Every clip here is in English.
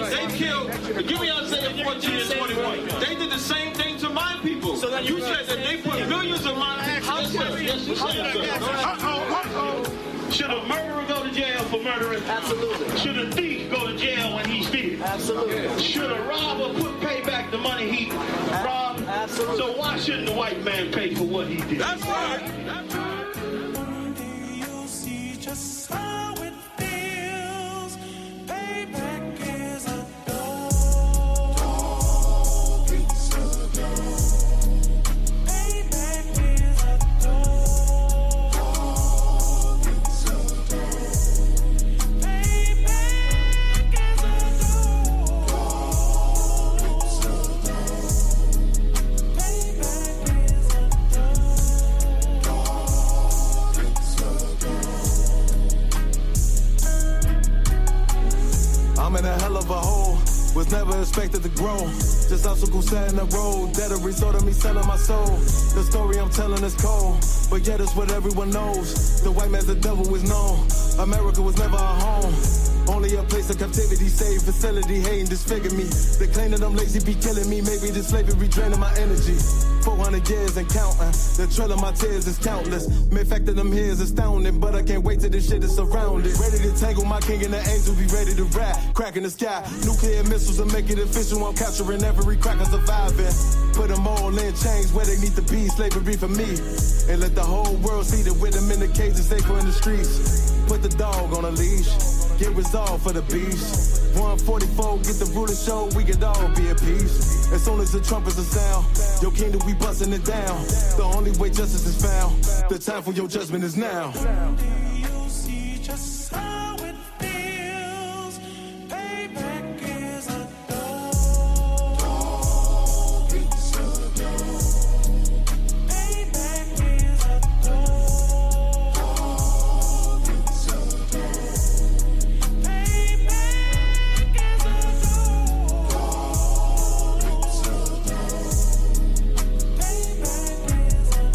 They killed, give me Isaiah 14 and 21. They did the same thing to my people. So you said that they put millions of my houses. Yes, you said so. Should a murderer go to jail for murdering? Absolutely. Should a thief go to jail when he steals? Absolutely. Should a robber pay back the money he robbed? Absolutely. So why shouldn't the white man pay for what he did? That's right. That's right. You'll see just how it feels. Payback is a dog. It's a dog. Payback is a dog. It's a dog. Payback is a dog. It's a dog. Payback is a I'm in a hell of a hole, was never expected to grow. Just obstacles set in the road, that a result of me selling my soul. The story I'm telling is cold, but yet it's what everyone knows. The white man's the devil is known. America was never our home. Only a place of captivity, safe facility, hating, disfigure me. They claim that I'm lazy, be killing me. Maybe the slavery draining my energy. 400 years and counting. The trail of my tears is countless. Main fact that I'm here is astounding, but I can't wait till this shit is surrounded. Ready to tangle my king and the angel, be ready to rap. Crack in the sky, nuclear missiles and make it official. I'm capturing every cracker surviving. Put them all in chains where they need to be. Slavery for me. And let the whole world see that with them in the cage is safer in the streets. Put the dog on a leash. Get resolved for the beast. 144, get the ruler show, we could all be at peace. As soon as the trumpets are sound, your kingdom, we busting it down. The only way justice is found, the time for your judgment is now. You'll see just how it feels. Payback is a dog. It's a dog. Payback is a dog. It's a dog. Payback is a dog. It's a dog. Payback is a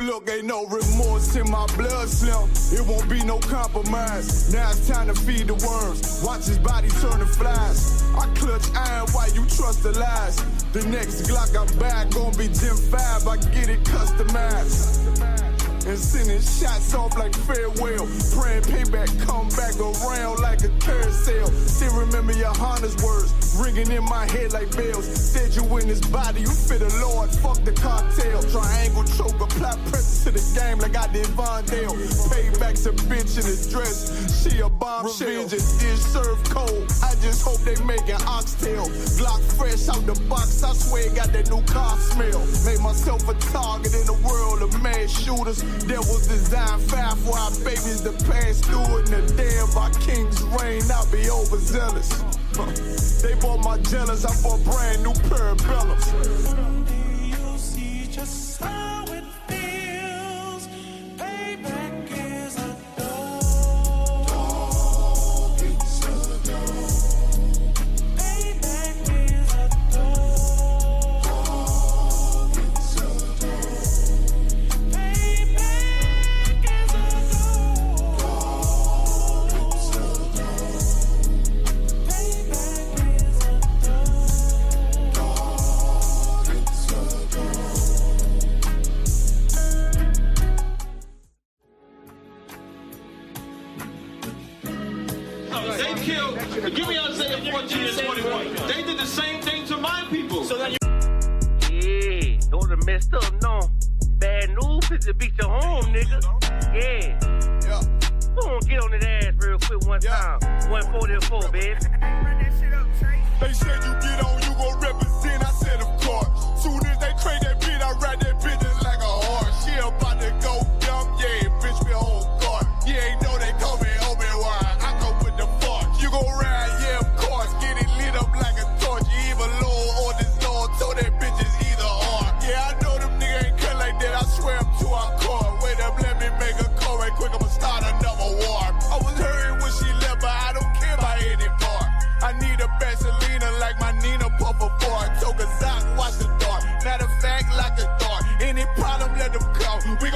Look, ain't no remorse in my blood slim. It won't be no compromise. Now it's time to feed the worms. Watch his body turn to flies. I clutch iron while you trust the lies. The next Glock I buy gon' be Gen 5. I get it customized. And sending shots off like farewell. Praying payback come back around like a carousel. Still remember Yahanna's words ringing in my head like bells. Said you in his body, you fit the Lord, fuck the cartel. Triangle choke, apply pressure to the game like I did Vondale. Payback's a bitch in a dress, she a bombshell. Revenge is dish served cold, I just hope they making oxtail. Glock fresh out the box, I swear it got that new car smell. Made myself a target in the world of mad shooters. That was designed fire for our babies to pass through. In the day of our king's reign, I'll be overzealous. They bought my jealous, I bought brand new parabellums. You'll see just how it feels. Payback is a dog. It's a dog. Payback is a dog. It's a dog. Payback is a dog. It's a dog. Payback is a dog. It's a dog. They killed, give me Isaiah 14 and 21. They did the same thing to my people. So that Yeah, those are messed up, no. Bad news is to beat your home, nigga. Yeah. Go on, get on that ass real quick one time. 144, baby. They said you get on, you gon' represent, I said of course. Soon as they crank that beat, I ride that bitch just like a horse. She about to go dumb, yeah, bitch be whole guard. You ain't know they call me Obi-Wan, I go with the force. You gon' ride, yeah, of course, get it lit up like a torch. You even low or this Lord, told that bitch is either or. Yeah, I know them niggas ain't cut like that, I swear I'm too hardcore. Wait up, let me make a call right quick, I'ma start another war. I was hurting when she left, but I don't care about any part. I need a Vaseline like my Nina Puffer boy. Took a Zach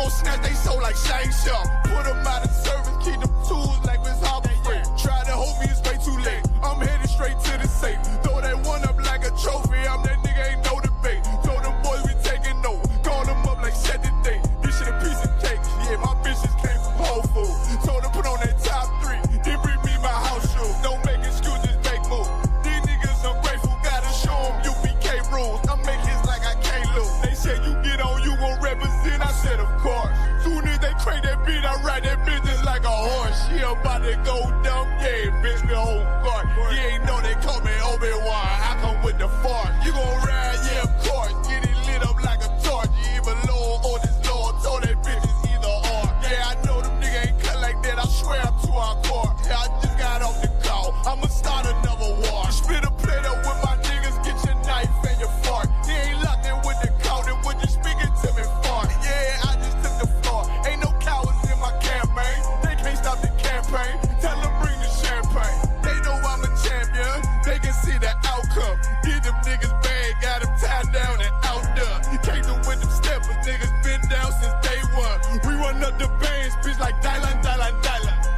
gon' snatch they soul like Shang Tsung. Put them out of service, keep them tools like Miss Harbor Freight. Try to hold me, it's way too late. I'm headed straight to the safe. Throw that one up like a trophy. I'm that nigga, ain't no debate. Told them boys we taking no. Call them up like set the date. This shit a piece of cake. Yeah, my bitches came from Whole Foods. Told them put on that top 3. Then bring me my house shoes. Don't make excuses, make move. These niggas ungrateful, gotta show them UBK rules. I'm make hits like I can't lose. They said you get on, you gon' represent. I said of course. Soon as they crank that beat, I ride that business like a horse. She about to go dumb, yeah, bitch, me whole court. You ain't know they call me Obi-Wan. I come with the force. You gon' ride, yeah, of course. Get it lit up like a torch. You either low or this Lord. Told that bitches either or. Yeah, I know them niggas ain't cut like that. I swear I'm to our core. Yeah, I just got off the call. I'ma start another war. Spit a plate up with my niggas. Get your knife and your fork. You ain't locked in with the count. And when you speaking to me for. Yeah, I just took the floor. Ain't no cowards in my campaign. They can't stop the campaign. Tell them bring the champagne. They know I'm a champion. They can see the outcome. Get them niggas bad. Got them tied down and out there. Came through with them steppers. Niggas been down since day one. We run up the bands, bitch, like Dylan.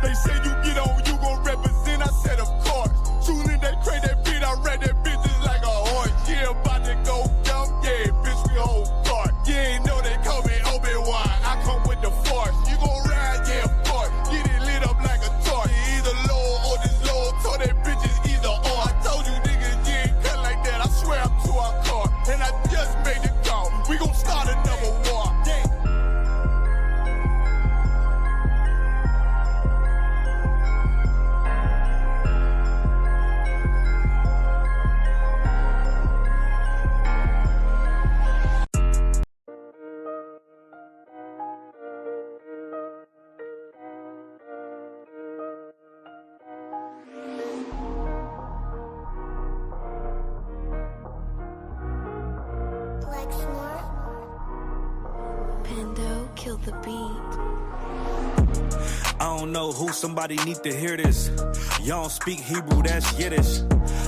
They say you get on, you gon' represent. I said, of course. Soon as they crank that beat, I ride that bitch just like a horse. Yeah, about to go dumb. Yeah, bitch, we whole court. You ain't know they call me Obi-Wan. I come with the force. You gon' ride, yeah, of course. Get it lit up like a torch. You either low or this low. Told that bitches either or. I told you niggas, you ain't cut like that. I swear I'm to our car. And I just made the call. We gon' start another war. Yeah. Pando, kill the beat. I don't know who, somebody need to hear this. Y'all don't speak Hebrew, that's Yiddish.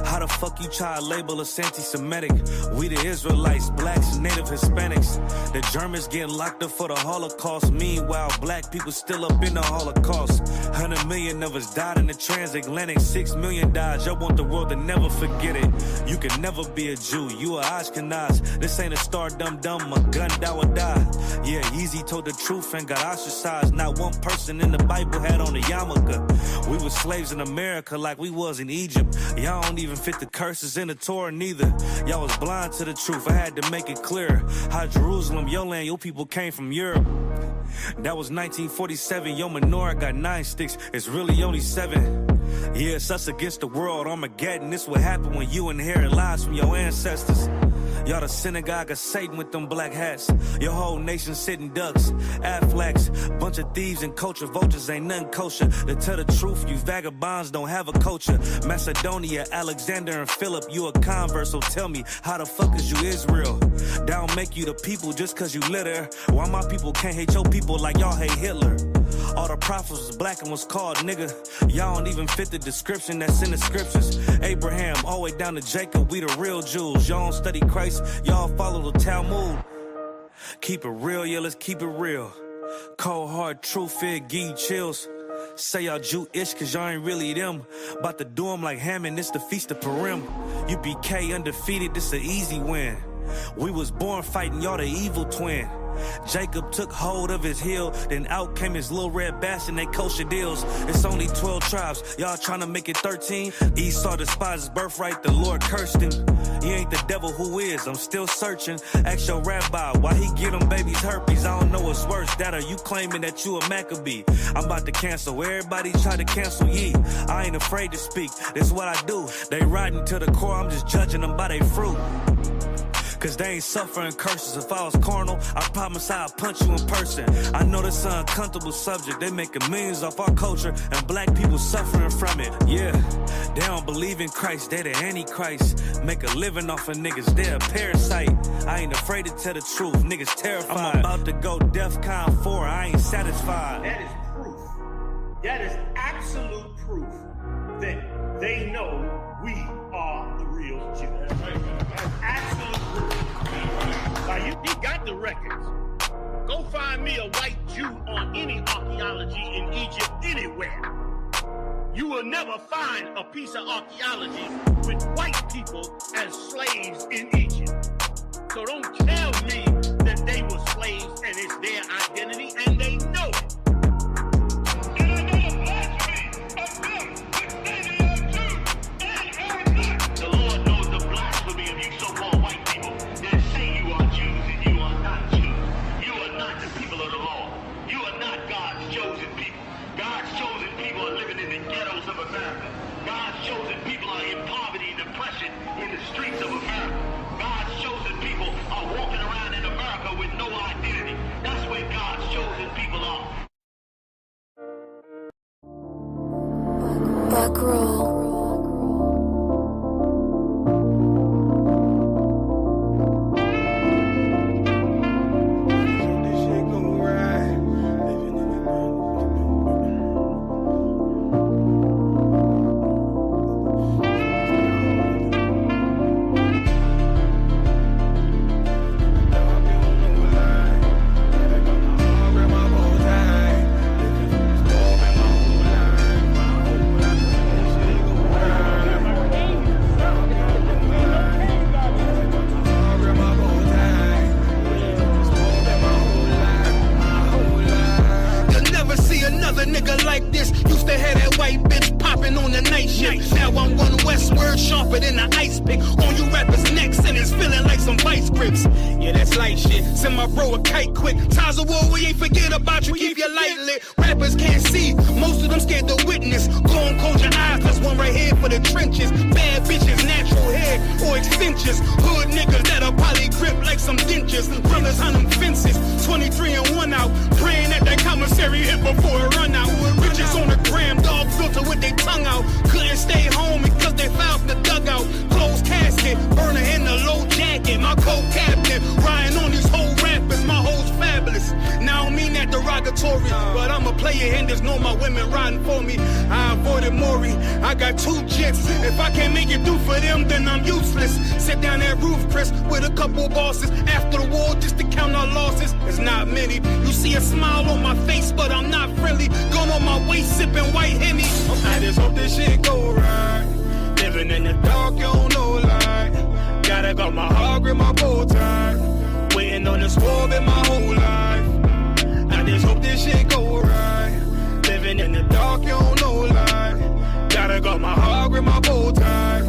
How the fuck you try to label us anti-Semitic? We the Israelites, blacks, native Hispanics. The Germans getting locked up for the Holocaust. Meanwhile, black people still up in the Holocaust. 100 million of us died in the transatlantic. 6 million died, y'all want the world to never forget it. You can never be a Jew, you a Ashkenaz. This ain't a star dum-dum, a gun that would die. Yeah, Yeezy told the truth and got ostracized. Not one person in the Bible had on a yarmulke. We were slaves in America like we was in Egypt. Y'all don't even fit the curses in the Torah neither. Y'all was blind to the truth, I had to make it clear. How Jerusalem, your land, your people came from Europe. That was 1947, your menorah got 9 sticks, it's really only 7. Yeah, it's us against the world, Armageddon. This what happened when you inherit lies from your ancestors. Y'all the synagogue of Satan with them black hats. Your whole nation sitting ducks, Aflacs. Bunch of thieves and culture vultures, ain't nothing kosher. To tell the truth, you vagabonds don't have a culture. Macedonia, Alexander and Philip, you a convert, so tell me, how the fuck is you Israel? That don't make you the people just cause you litter. Why my people can't hate your people like y'all hate Hitler? All the prophets was black and was called nigga. Y'all don't even fit the description that's in the scriptures. Abraham, all the way down to Jacob, we the real Jews. Y'all don't study Christ, y'all follow the Talmud. Keep it real, yeah, let's keep it real. Cold hard truth, it give you chills. Say y'all Jewish cause y'all ain't really them. About to do them like Hammond, it's the Feast of Purim. UBK undefeated, this an easy win. We was born fighting, y'all the evil twin. Jacob took hold of his heel, then out came his little red bass and they kosher deals. It's only 12 tribes, y'all trying to make it 13. Esau despised his birthright, the Lord cursed him. He ain't the devil, who is? I'm still searching. Ask your rabbi, why he get them babies herpes? I don't know what's worse, that or you claiming that you a Maccabee. I'm about to cancel, everybody try to cancel ye. I ain't afraid to speak, that's what I do. They riding to the core, I'm just judging them by their fruit. Cause they ain't suffering curses. If I was carnal, I promise I'd punch you in person. I know this an uncomfortable subject. They making millions off our culture and black people suffering from it. Yeah, they don't believe in Christ, they the Antichrist. Make a living off of niggas, they a parasite. I ain't afraid to tell the truth, niggas terrified. I'm about to go DEFCON 4, I ain't satisfied. That is proof. That is absolute proof that they know we are the real Jews. That's absolute proof. Now, you got the records. Go find me a white Jew on any archaeology in Egypt anywhere. You will never find a piece of archaeology with white people as slaves in Egypt. So don't tell me that they were slaves and it's their identity, and they know it. The Lord knows the blasphemy of you so-called white people that say you are Jews and you are not Jews. You are not the people of the law. You are not God's chosen people. God's chosen people are living in the ghettos of America. God's chosen people are in poverty and depression in the streets of America. God's chosen people are walking around in America with no identity. That's where God's chosen people are. Back row. Hood niggas that'll probably grip like some dentures. Brothers on them fences, 23 and 1 out. Praying that commissary hit before it run out. Riches on the gram, dog filter with their tongue out. Couldn't stay home because they found the dugout. Closed casket, burner in the low jacket. My co-captain, riding on these whole rappers. My hoes fabulous. Now I don't mean that derogatory, but I'm a player and there's no my women riding for me. I avoided Maury, I got 2 jets. If I can't make it through for them, then I'm useless. Sit down that roof, Chris, with a couple bosses. After the war, just to count our losses. It's not many. You see a smile on my face, but I'm not friendly. Gone on my waist, sipping white Henny. I just hope this shit go right. Living in the dark, you don't know light. Gotta got my heart, grip my bow tie. Waiting on this war been my whole life. I just hope this shit go right. Living in the dark, you don't know light. Gotta got my heart, grip my bow tie.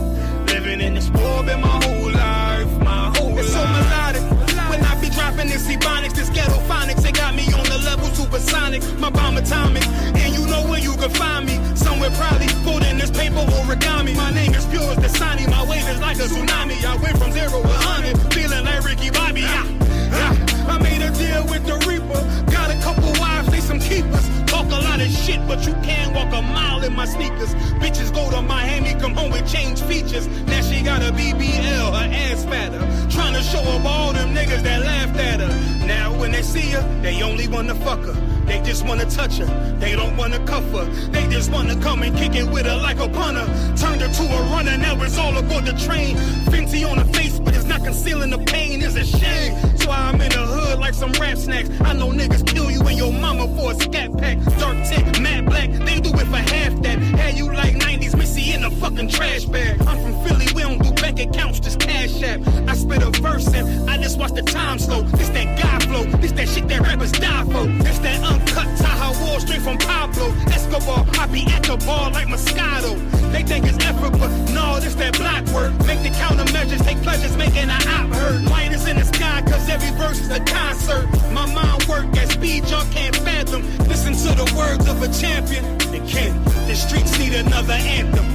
Living in this war been my whole life. My whole life. It's so melodic. When I be dropping this ebonics, this ghetto phonics, they got me on the level supersonic. My bomb atomic, and you know where you can find me. Somewhere probably folding this paper origami. My name is pure as the Sani, my wave is like a tsunami. I went from 0 to 100, feeling like Ricky Bobby. I made a deal with the Reaper. Got a couple wives, they some keepers. Talk a lot of shit, but you can't walk a mile in my sneakers. Bitches go to Miami, come home with change features. Now she got a BBL, her ass fatter. Trying to show up all them niggas that laughed at her. Now when they see her, they only wanna fuck her. They just wanna touch her, they don't wanna cuff her. They just wanna come and kick it with her like a punter. Turned her to a runner, now it's all aboard the train. Fenty on her face, but it's not concealing the pain, it's a shame. So I'm in the hood like some rap snacks. I know niggas kill you and your mama for a scat pack. Dark tech, matte black, they do it for half that. Had you like 90s Missy in a fucking trash bag. I'm from Philly, we don't do bank accounts, just cash app. I spit a verse and I just watch the time slow. This that guy flow, this that shit that rappers die for. This that uncut Taha Wall straight from Pablo Escobar. I be at the bar like Moscato. They think it's effort, but no, this that block work. Make the countermeasures, take pleasures, making an op hurt. Light is in the sky, cause every verse is a concert. My mind work at speed y'all can't fathom. Listen to the words of a champion. They can't. The streets need another anthem.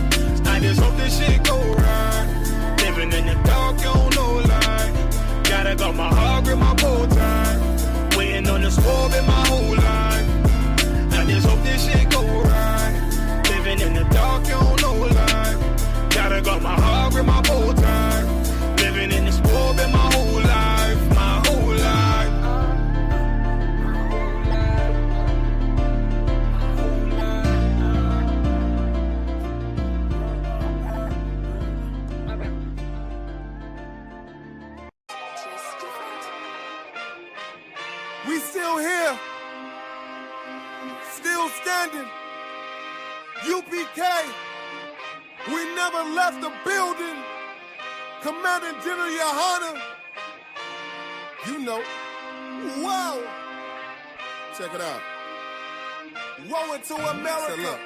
I just hope this shit go right. Living in the dark, you don't know light. Gotta got my heart, grip my bow tie. Waiting on this war in my whole life. I just hope this shit go right. Living in the dark, you don't know light. Gotta got my heart, grip my bow tie. Living in this war in my whole life. My whole life. We still here. Still standing. UPK. We never left the building. Commander General Yahanna. You know. Whoa. Check it out. Rolling to America.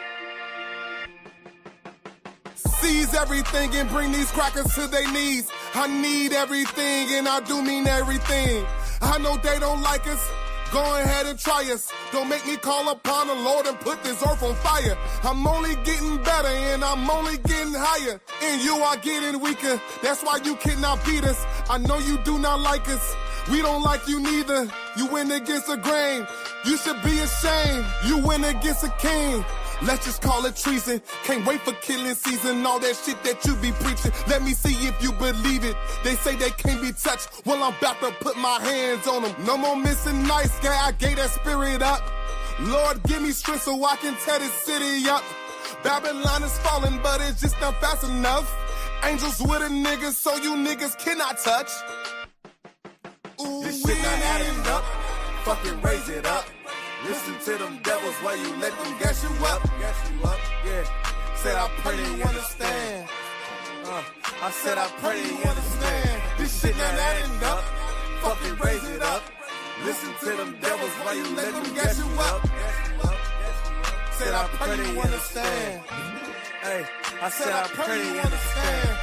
Seize everything and bring these crackers to their knees. I need everything and I do mean everything. I know they don't like us. Go ahead and try us. Don't make me call upon the Lord and put this earth on fire. I'm only getting better and I'm only getting higher. And you are getting weaker. That's why you cannot beat us. I know you do not like us. We don't like you neither. You went against the grain. You should be ashamed. You went against a king. Let's just call it treason. Can't wait for killing season. All that shit that you be preaching. Let me see if you believe it. They say they can't be touched. Well, I'm about to put my hands on them. No more missing nice guy. I gave that spirit up. Lord, give me strength so I can tear this city up. Babylon is falling, but it's just not fast enough. Angels with a nigga, so you niggas cannot touch. Ooh, this shit not adding up. Fucking raise it up. Listen to them devils while you let them gas you up. Yeah. Said I pray you understand. I said I pray you understand. This shit not adding up. Fucking raise it up. Listen to them devils while you let them gas you up. Said I pray you understand. Hey, I said I pray you understand.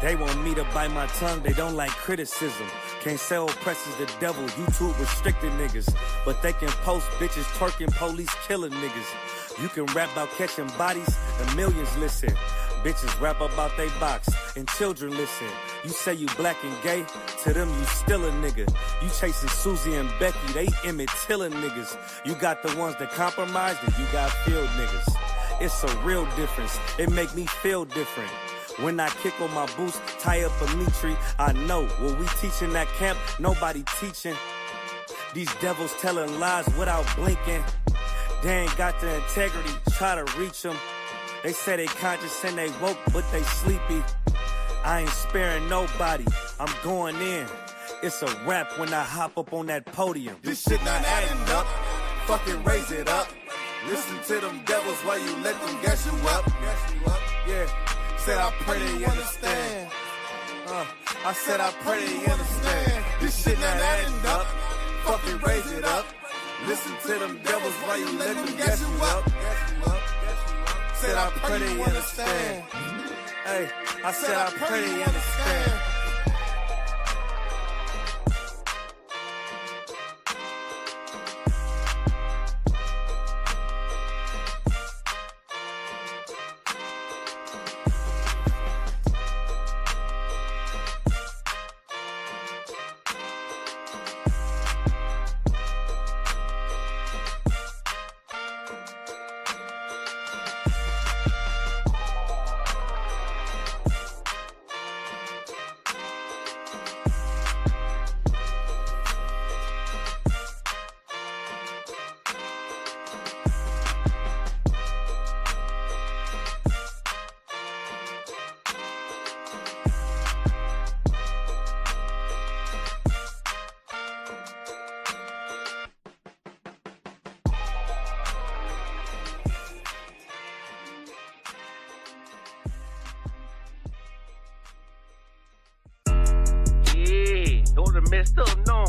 They want me to bite my tongue, they don't like criticism. Can't sell presses the devil, YouTube restricted niggas. But they can post bitches twerking, police killing niggas. You can rap about catching bodies and millions listen. Bitches rap about they box and children listen. You say you black and gay, to them you still a nigga. You chasing Susie and Becky, they Emmett Tillin niggas. You got the ones that compromised and you got field niggas. It's a real difference, it make me feel different. When I kick on my boots, tie up a meat tree, I know what we teach in that camp, nobody teaching. These devils telling lies without blinking. They ain't got the integrity, try to reach them. They say they conscious and they woke, but they sleepy. I ain't sparing nobody, I'm going in. It's a rap when I hop up on that podium. This shit not adding up, fucking raise it up. Listen to them devils while you let them gas you up. Yeah. Said I pray they understand. I said I pray they understand. This shit not adding up. Fucking raise it up. Listen to them devils while you let them gas you up. Said I pray they understand. Hey, I said I pray they understand. Messed up, no.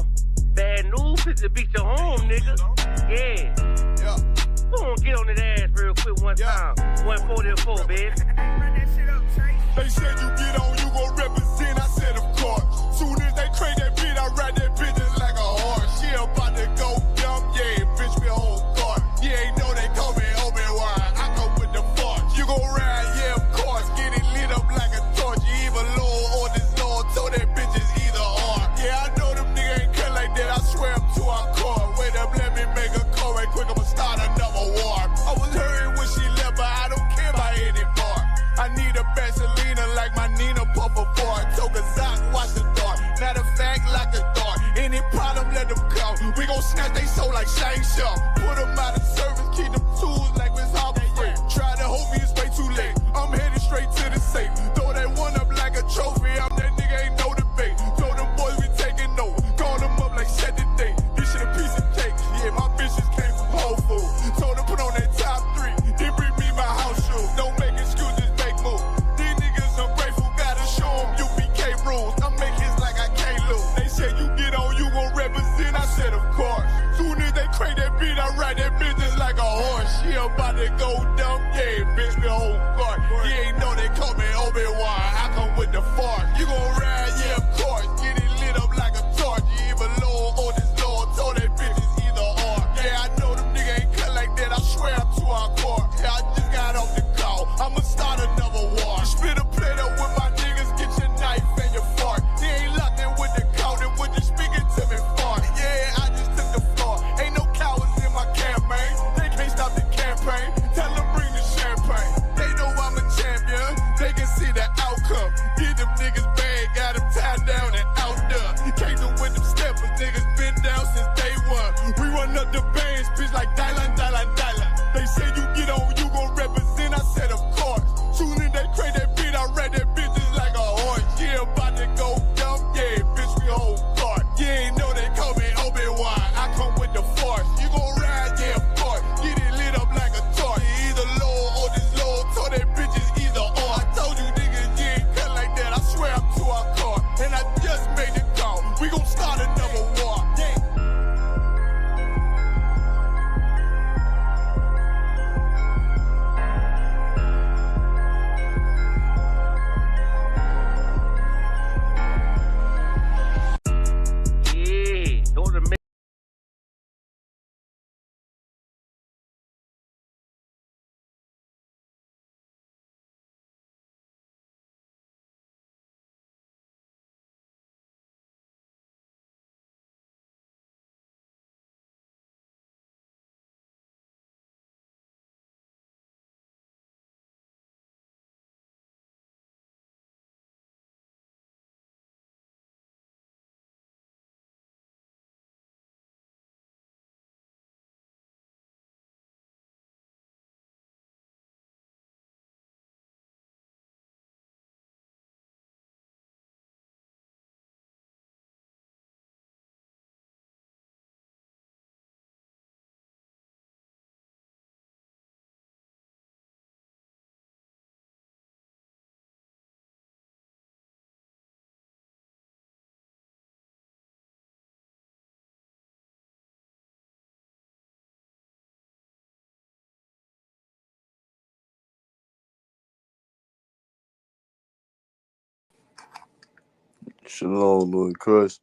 Bad news is to beat your home, nigga. Yeah. Go on, get on that ass real quick one time. 144, baby. They said you get on, you gon' represent. I said, of course. Soon as they crank that beat, I ride that bitch just like a horse. She about to go dumb, yeah, bitch, me a whole car. You ain't know they call me Obi-Wan. I come with the force. You gon' ride, yeah, of course. Get it lit up like a torch. You even low on this Lord, so that bitch is either or. Yeah, I know them niggas ain't cut like that. I swear I'm to our core. Wait up, let me make a call right quick. I'ma start another war. I was hurting when she left, but I don't care about any part. I need a Vaseline like my Nina Puffer bar. Took a Zoc, watch the dark. Matter of fact, like a dart. Any problem, let them come. We gon' snatch they soul like Shane Sharp. Put them out of service, keep them tools like Miss Harper Free. Try to hold me, it's way too late. I'm headed straight to the safe. Throw that one up like a trophy. I'm that nigga, ain't no debate. Throw them boys, we taking over. Call them up like set the date. This shit Yeah, about to go dumb, yeah, bitch, me whole guard. You ain't know they call me Obi-Wan. I come with the fart. You gon' ride, yeah, of course. Get it lit up like a torch. You even low on this low. Told that bitch it's either or. Yeah, I know them niggas ain't cut like that. I swear I'm to our core. Yeah, I just got off the call. I'ma start another war. Split a plate up with my niggas. Get your knife and your fork. They ain't locked in with the counter. When you speaking to me, fart. Yeah, I just took the floor. Ain't no cowards in my campaign. They can't stop the campaign. Tell them bring the champagne. They know I'm a champion. They can see the outcome. Get them niggas bad. Got them tied down and out there. Came through with them steppers. Niggas been down since day one. We run up the bands, bitch, like Dylan, Dylan, Dylan. They say you get on, you gon' represent. I said, of course. Soon as they crate that beat, I read that bitch just like a horse. Yeah, about to go dumb. Yeah, bitch, we whole guard. You ain't know they call me Obi-Wan. I come with the force. You gon' ride, yeah, of course. Get it lit up like a torch. You either low or this low. Told that bitch it's either or. I told you niggas you ain't cut like that. I swear I'm to our car. And I just made the call. We gon' start another war. Yeah. Yeah, don't the Shalom, Lord Christ.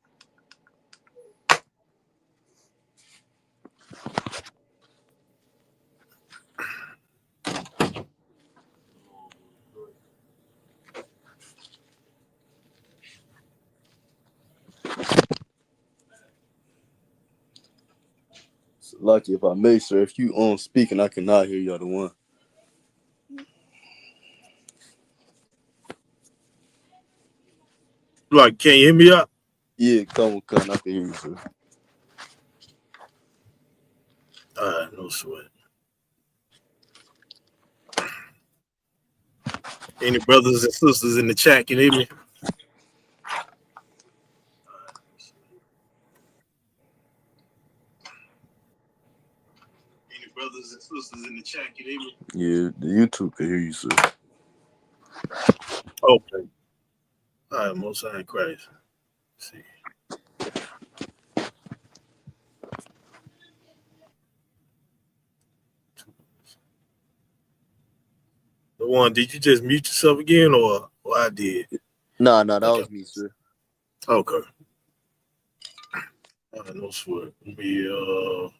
It's lucky if I may, sir. If you on speaking, I cannot hear you other one. Like, can you hear me up? Yeah, come on, I can hear you, sir. All right, no sweat. Any brothers and sisters in the chat can hear me? Any brothers and sisters in the chat can hear me? Yeah, the YouTube can hear you, sir. Okay. All right, Most High in Christ. Let's see. The one, did you just mute yourself again, or I did? Nah, that was me, sir. Okay. All right, no sweat. Let me, all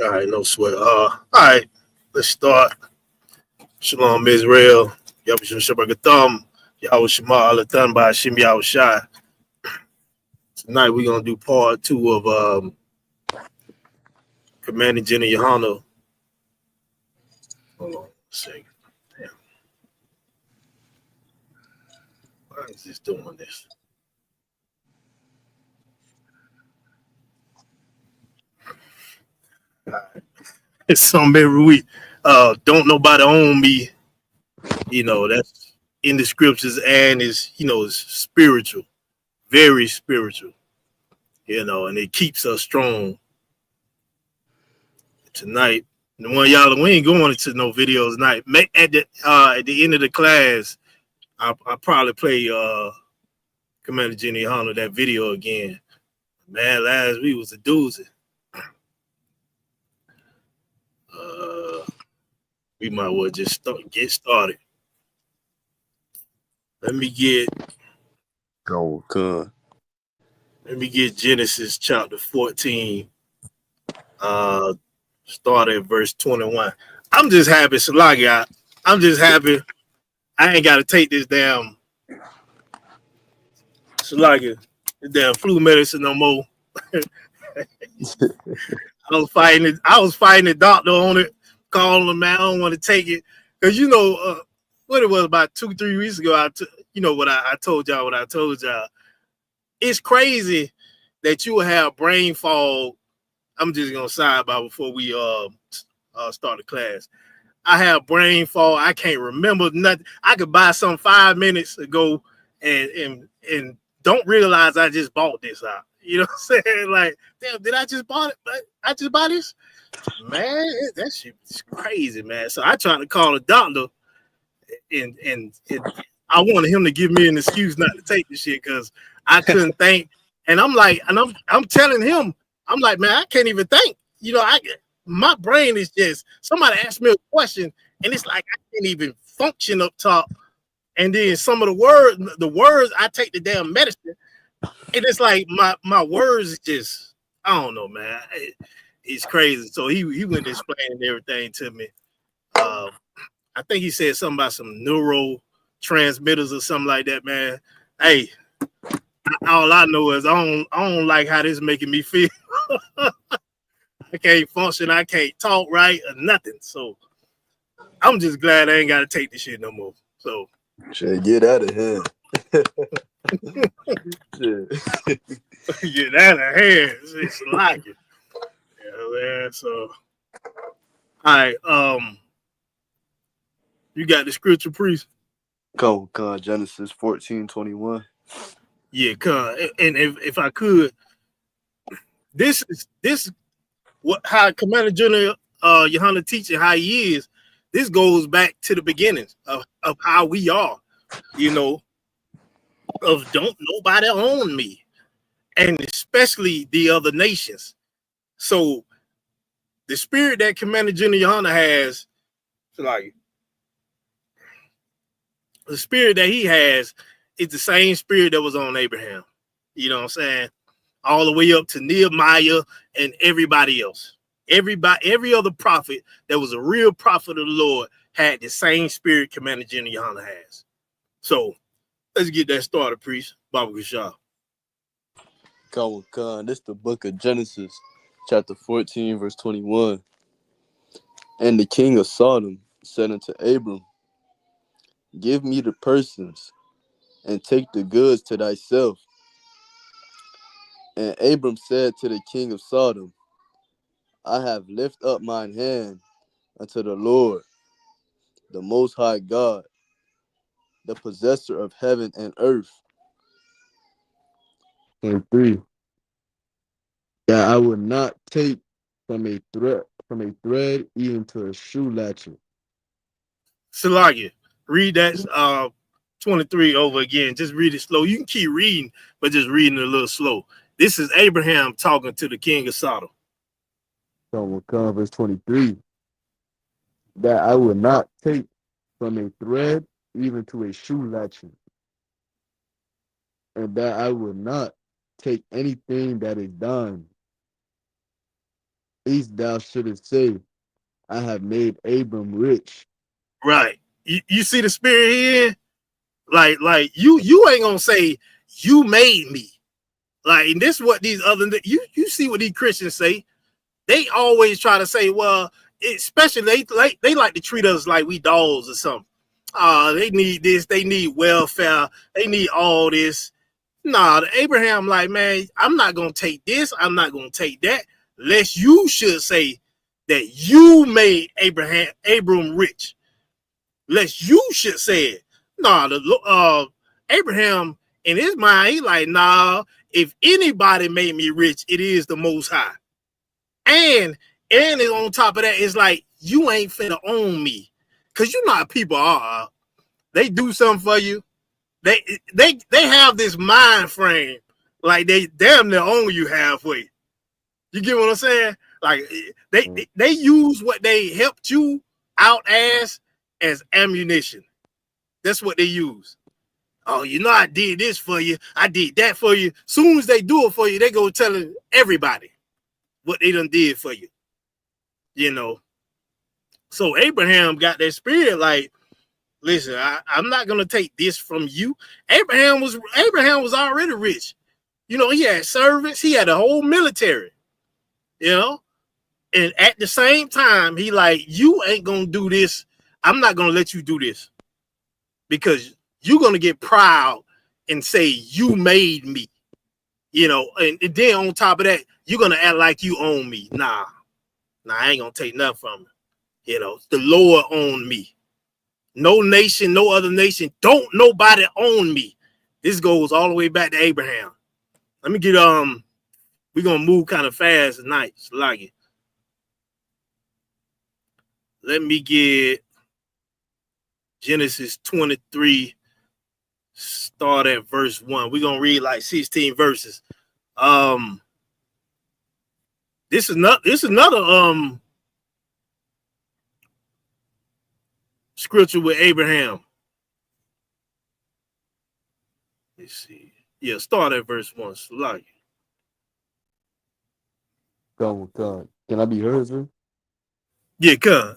right, no sweat. All right, let's start. Shalom, Israel. Yabashim Shabbat Yahweh Shema Alatan by Hashem Yahweh Shai. Tonight we're gonna do part 2 of Commanding General Yahanna. Hold on a second. Damn. Why is this doing this? All right. It's something every week. Don't nobody own me. You know, that's in the scriptures, and it's, you know, it's spiritual, very spiritual, you know, and it keeps us strong. Tonight, The one y'all, we ain't going into no videos tonight. At the end of the class, I'll probably play Commander Jenny Yahanna that video again. Man, last week was a doozy. We might well just get started. Let me get Genesis chapter 14. Start at verse 21. I'm just happy, Salagi. I'm just happy. I ain't got to take this damn Salagi, this damn flu medicine no more. I was fighting the doctor on it, calling him, man, I don't want to take it. Because, what it was about 2-3 weeks ago, I told y'all. It's crazy that you will have brain fog. I'm just going to sidebar before we start the class. I have brain fog. I can't remember nothing. I could buy some 5 minutes ago and don't realize I just bought this out. You know what I'm saying? Like, damn, did I just bought it? I just bought this? Man, that shit is crazy, man. So I tried to call the doctor and I wanted him to give me an excuse not to take this shit because I couldn't think. And I'm like, I'm telling him, I'm like, man, I can't even think. My brain is just, somebody asked me a question and it's like I can't even function up top. And then some of the words, I take the damn medicine. And it's like my words just, I don't know, man. It's crazy. So he went explaining everything to me. I think he said something about some neurotransmitters or something like that, man. Hey, all I know is I don't like how this is making me feel. I can't function. I can't talk right or nothing. So I'm just glad I ain't got to take this shit no more. So shit, get out of here. Get out of here. It's like it. Yeah, man. So, all right. You got the scripture, priest? Come on, Genesis 14:21. Yeah, come. And if I could, this what how Commander General Yahanna teaching how he is. This goes back to the beginnings of how we are. Of don't nobody own me, and especially the other nations. So the spirit that Commander General Yahanna has, like the spirit that he has, is the same spirit that was on Abraham. You know what I'm saying? All the way up to Nehemiah and everybody else. Every other prophet that was a real prophet of the Lord had the same spirit Commander General Yahanna has. So let's get that started, priest. Baba Gashah. Come on, this is the book of Genesis, chapter 14, verse 21. And the king of Sodom said unto Abram, give me the persons, and take the goods to thyself. And Abram said to the king of Sodom, I have lifted up mine hand unto the Lord, the Most High God, the possessor of heaven and earth. 23. That I would not take from a thread even to a shoe latchet. Salagia, read that 23 over again. Just read it slow. You can keep reading, but just reading it a little slow. This is Abraham talking to the king of Sodom. So we'll come verse 23. That I would not take from a thread even to a shoe latchet. And that I would not take anything that is thine. Least thou shouldest say, I have made Abram rich. Right. You see the spirit here? Like you ain't gonna say you made me. Like, and this is what these other you see what these Christians say. They always try to say, well, especially they like to treat us like we dogs or something. They need this, they need welfare, they need all this. Nah, Abraham, like, man, I'm not gonna take this, I'm not gonna take that, lest you should say that you made Abram rich. Lest you should say it. Nah, Abraham in his mind, he like, nah, if anybody made me rich, it is the Most High. And on top of that, it's like you ain't finna own me. Cause you know how people are. They do something for you. They have this mind frame like they damn near own you halfway. You get what I'm saying? Like they use what they helped you out as ammunition. That's what they use. Oh, you know I did this for you. I did that for you. Soon as they do it for you, they go telling everybody what they done did for you. You know. So Abraham got that spirit like, listen, I'm not gonna take this from you. Abraham was already rich. You know, he had servants, he had a whole military, you know. And at the same time, he like, you ain't gonna do this. I'm not gonna let you do this because you're gonna get proud and say you made me, you know. And then on top of that, you're gonna act like you own me. Nah, I ain't gonna take nothing from you. You know, the Lord owned me. No nation, no other nation, don't nobody own me. This goes all the way back to Abraham. Let me get we're gonna move kind of fast tonight. Like it. Let me get Genesis 23, start at verse 1. We're gonna read like 16 verses. This is another scripture with Abraham. Let's see. Yeah, start at verse 1. Like God. Can I be heard, sir? yeah, come.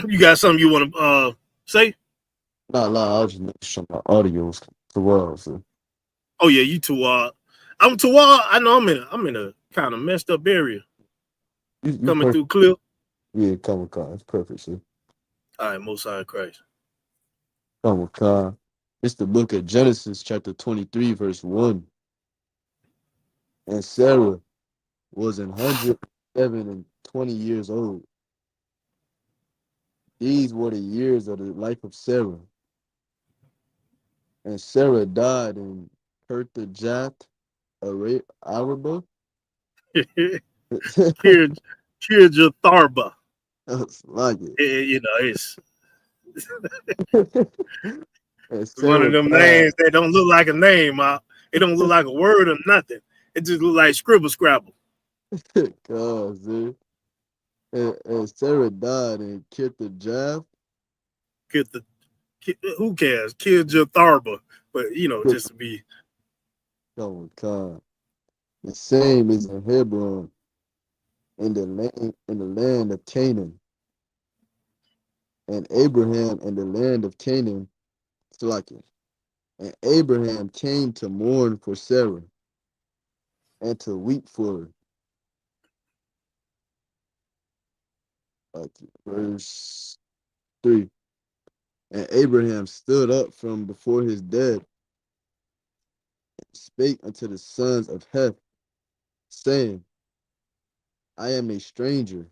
You got something you want to say? Nah, I was just making sure my audio was too well, sir. Oh yeah, you too. I'm too. I know I'm in a kind of messed up area. You Coming perfect. through clear. Yeah, come with God. It's perfect, sir. All right, Most High Christ. Come with God. It's the book of Genesis, chapter 23, verse 1. And Sarah was 120 years old. These were the years of the life of Sarah. And Sarah died in Kirtajath Araba. Kirjatharba. Like it. You know, it's And one of Sarah them died. names that don't look like a name. It don't look like a word or nothing. It just look like scribble scrabble. God, dude. And Sarah died in Kirtajath. Who cares? Kirjatharba. But you know, just to be Oh, God. The same is in Hebron, in the land of Canaan. And Abraham in the land of Canaan, Salakia. And Abraham came to mourn for Sarah and to weep for her. Verse 3. And Abraham stood up from before his dead and spake unto the sons of Heth, saying, I am a stranger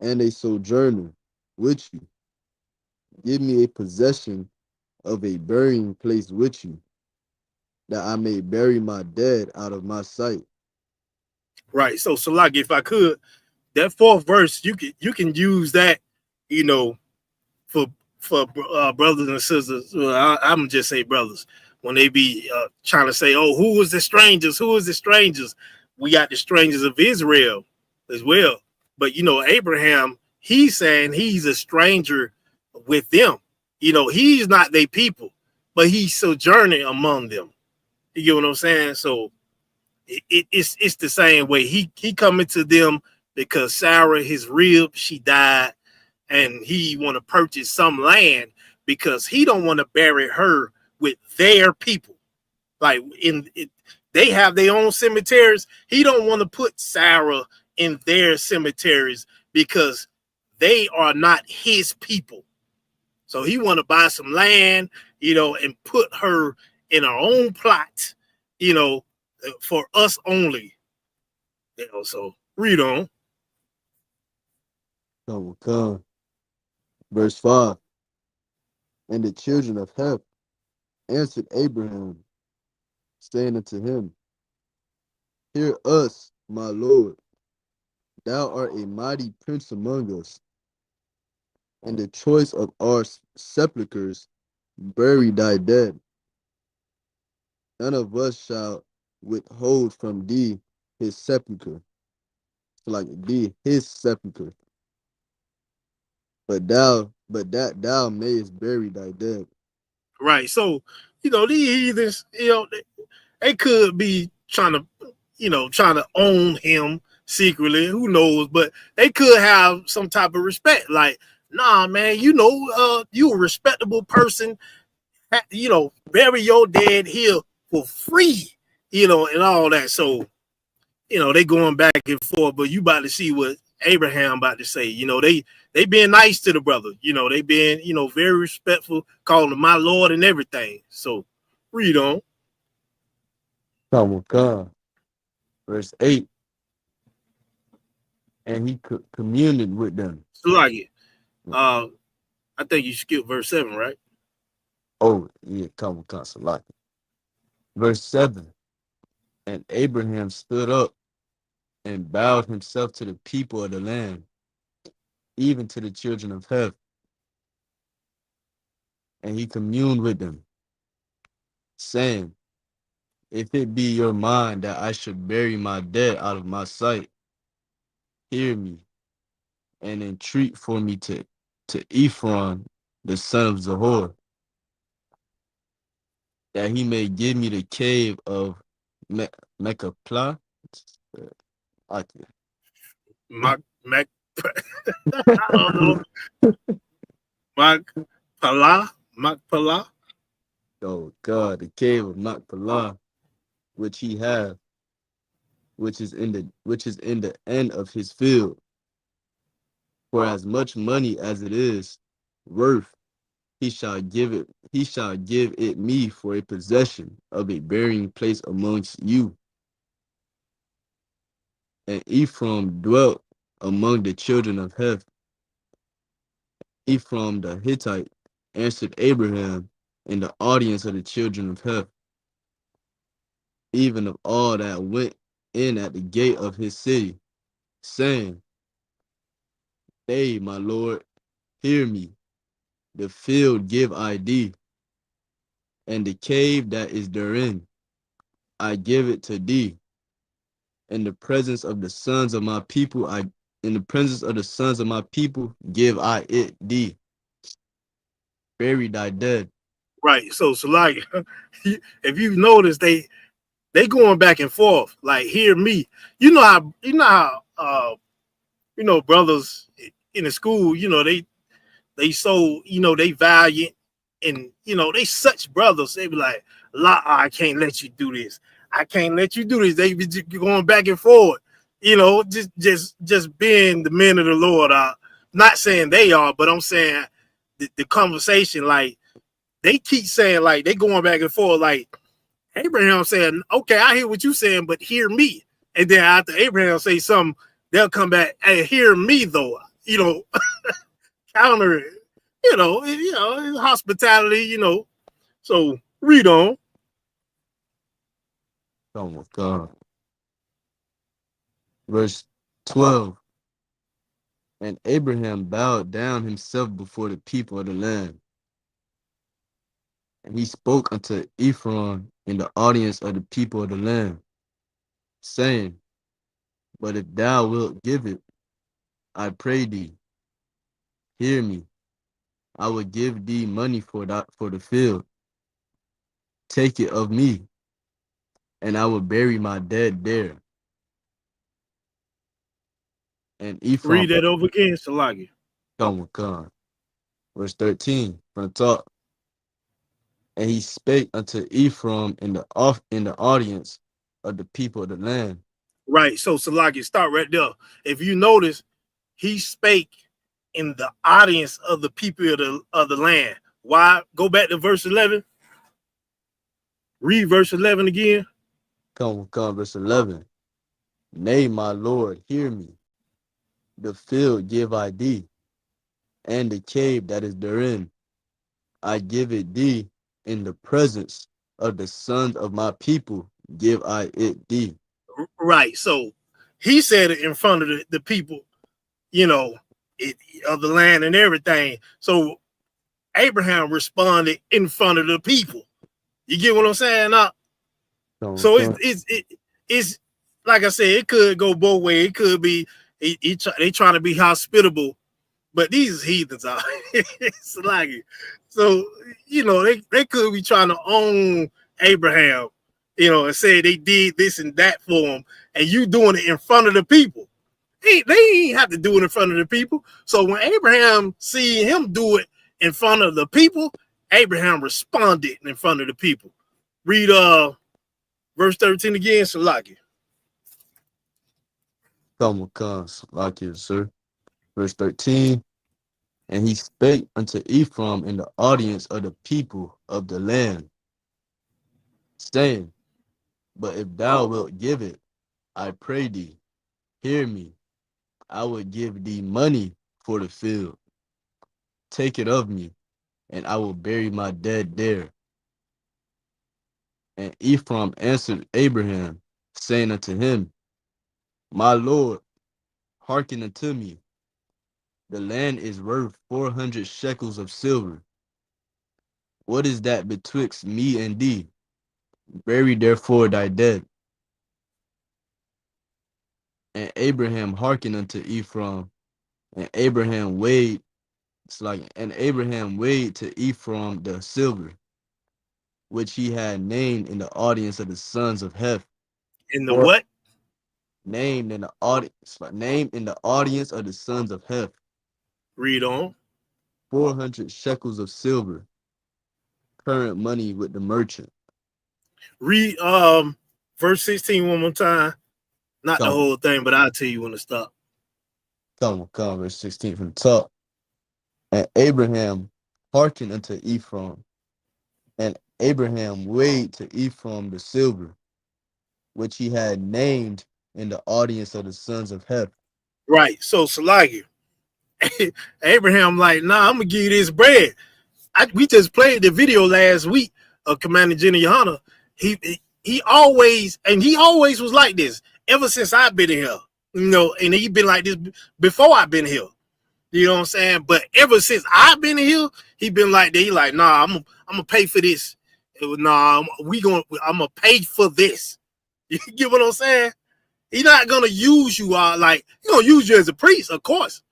and a sojourner with you. Give me a possession of a burying place with you, that I may bury my dead out of my sight. right. So Salaki, if I could, that fourth verse, you can use that, you know, for brothers and sisters. Well, I'm gonna just say brothers when they be trying to say, "Oh, who is the strangers? Who is the strangers?" We got the strangers of Israel as well. But you know, Abraham, he's saying he's a stranger with them. You know, he's not their people, but he's sojourning among them. You get what I'm saying? So it's the same way. He coming to them because Sarah, his rib, she died, and he want to purchase some land because he don't want to bury her with their people. Like they have their own cemeteries. He don't want to put Sarah in their cemeteries because they are not his people. So he want to buy some land, you know, and put her in her own plot, you know, for us only. You know, so read on. So come. Verse 5. And the children of Heth answered Abraham, saying unto him, Hear us, my Lord. Thou art a mighty prince among us. and the choice of our sepulchres bury thy dead. None of us shall withhold from thee his sepulchre, like thee his sepulchre, but that thou mayest bury thy dead. Right. So, these heathens, they could be trying to, trying to own him secretly. Who knows? But they could have some type of respect. Like, nah, man, you a respectable person. Bury your dead here for free. And all that. So, they going back and forth. But you about to see what Abraham about to say. They being nice to the brother. They being very respectful, calling him my Lord and everything. So, read on. Come with God. Verse 8, and he communed with them. So like it. I think you skipped verse 7, right? Oh, yeah, come with God. Like verse 7, and Abraham stood up and bowed himself to the people of the land, even to the children of Heth, and he communed with them, saying, if it be your mind that I should bury my dead out of my sight, hear me, and entreat for me to Ephron, the son of Zahor, that he may give me the cave of Mechaplah. Okay. Mac I don't know. Macpala. Oh God, the cave of Machpelah, which he hath, which is in the end of his field, for as much money as it is worth, he shall give it me for a possession of a burying place amongst you. And Ephraim dwelt among the children of Heth. Ephraim the Hittite answered Abraham in the audience of the children of Heth, even of all that went in at the gate of his city, saying, Nay, my Lord, hear me. The field give I thee, and the cave that is therein, I give it to thee. In the presence of the sons of my people, in the presence of the sons of my people, give I it thee. Bury thy dead. Right. So like if you've noticed, they going back and forth. Like, hear me. How brothers in the school, they so they valiant, and they such brothers. They be like, la, I can't let you do this. I can't let you do this. They be just going back and forth. Just being the men of the Lord. Not saying they are, but I'm saying the conversation. Like, they keep saying, like, they going back and forth. Like, Abraham saying, okay, I hear what you saying, but hear me. And then after Abraham say something, they'll come back, hey, hear me though. Counter it. Hospitality, So read on. Oh my God. Verse 12. And Abraham bowed down himself before the people of the land. And he spoke unto Ephron in the audience of the people of the land, saying, But if thou wilt give it, I pray thee, hear me. I will give thee money for the field. Take it of me, and I will bury my dead there. And Ephraim, Read that over again, Salagi. come with God. Verse 13, from the top. And he spake unto Ephraim in the audience of the people of the land. Right. So Salagi, start right there. If you notice, he spake in the audience of the people of the land. Why? Go back to verse 11. Read verse 11 again. Come with God, verse 11. Nay, my Lord, hear me. The field give I thee, and the cave that is therein. I give it thee in the presence of the sons of my people. Give I it thee. Right. So he said it in front of the people, you know, of the land and everything. So Abraham responded in front of the people. You get what I'm saying? So it's like I said, it could go both ways. It could be they trying to be hospitable, but these heathens are. It's like, so they could be trying to own Abraham, and say they did this and that for him, and you doing it in front of the people. They ain't have to do it in front of the people. So when Abraham see him do it in front of the people, Abraham responded in front of the people. Read verse 13 again, Salaki. Come, Salakia, sir. Verse 13. And he spake unto Ephraim in the audience of the people of the land, saying, But if thou wilt give it, I pray thee, hear me. I will give thee money for the field. Take it of me, and I will bury my dead there. And Ephraim answered Abraham, saying unto him, My Lord, hearken unto me. The land is worth 400 shekels of silver. What is that betwixt me and thee? Bury therefore thy dead. And Abraham hearkened unto Ephraim, and Abraham weighed to Ephraim the silver, which he had named in the audience of the sons of Heth. In the what? Named in the audience of the sons of Heth. Read on. 400 shekels of silver, current money with the merchant. Read verse 16 one more time. Not the whole thing, but I'll tell you when to stop. Come, verse 16 from the top. And Abraham hearkened unto Ephraim, and Abraham weighed to Ephraim the silver, which he had named in the audience of the sons of Heth. Right. So Salagi, Abraham like, nah, I'm gonna give you this bread. We just played the video last week of Commander General Yahanna. He always was like this ever since I've been in here, and he been like this before I've been here. You know what I'm saying? But ever since I've been here, he been like that. He like, nah, I'm gonna pay for this. Nah, I'm gonna pay for this. You get what I'm saying? He's not gonna use you like he's gonna use you as a priest, of course.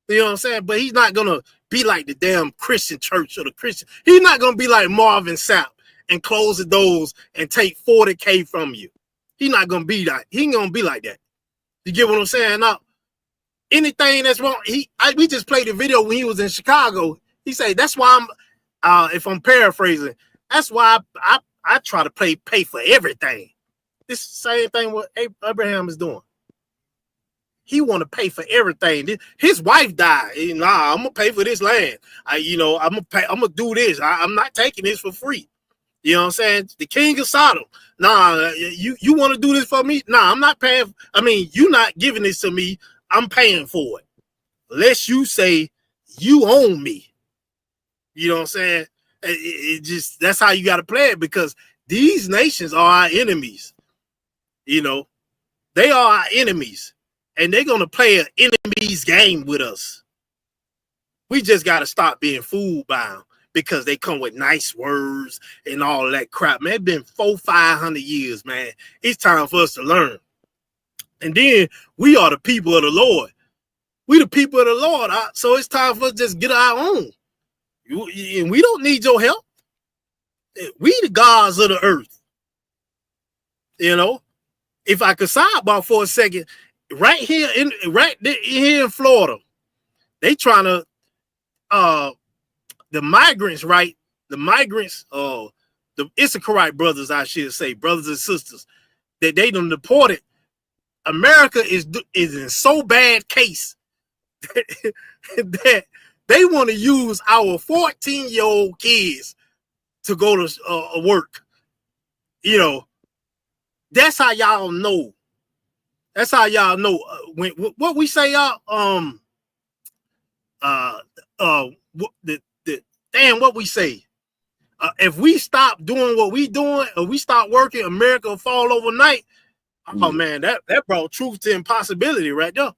You know what I'm saying? But he's not gonna be like the damn Christian church or the Christian. He's not gonna be like Marvin Sapp and close the doors and take 40K from you. He's not gonna be that. He ain't gonna be like that. You get what I'm saying? Now, anything that's wrong, we just played a video when he was in Chicago. He said that's why I'm, if I'm paraphrasing, that's why I try to pay for everything. This same thing what Abraham is doing. He want to pay for everything. His wife died. Nah, I'm gonna pay for this land. I'm gonna do this. I'm not taking this for free. You know what I'm saying? The king of Sodom. Nah, you want to do this for me? Nah, I'm not paying. I mean, you not giving this to me. I'm paying for it. Unless you say you own me. You know what I'm saying? It just that's how you got to play it because these nations are our enemies. They are our enemies. And they're going to play an enemy's game with us. We just got to stop being fooled by them because they come with nice words and all that crap. Man, it's been 400-500 years, man. It's time for us to learn. And then we are the people of the Lord. We the people of the Lord. So it's time for us to just get our own. And we don't need your help. We the gods of the earth. If I could sidebar for a second, right here in Florida, they trying to the migrants, right? The migrants, the Issacharite brothers, I should say, brothers and sisters, that they done deported. America is in so bad case that they want to use our 14-year-old kids to go to work. That's how y'all know. That's how y'all know when what we say, y'all. What we say. If we stop doing what we doing, or we stop working, America will fall overnight. Oh man, that brought truth to impossibility right there.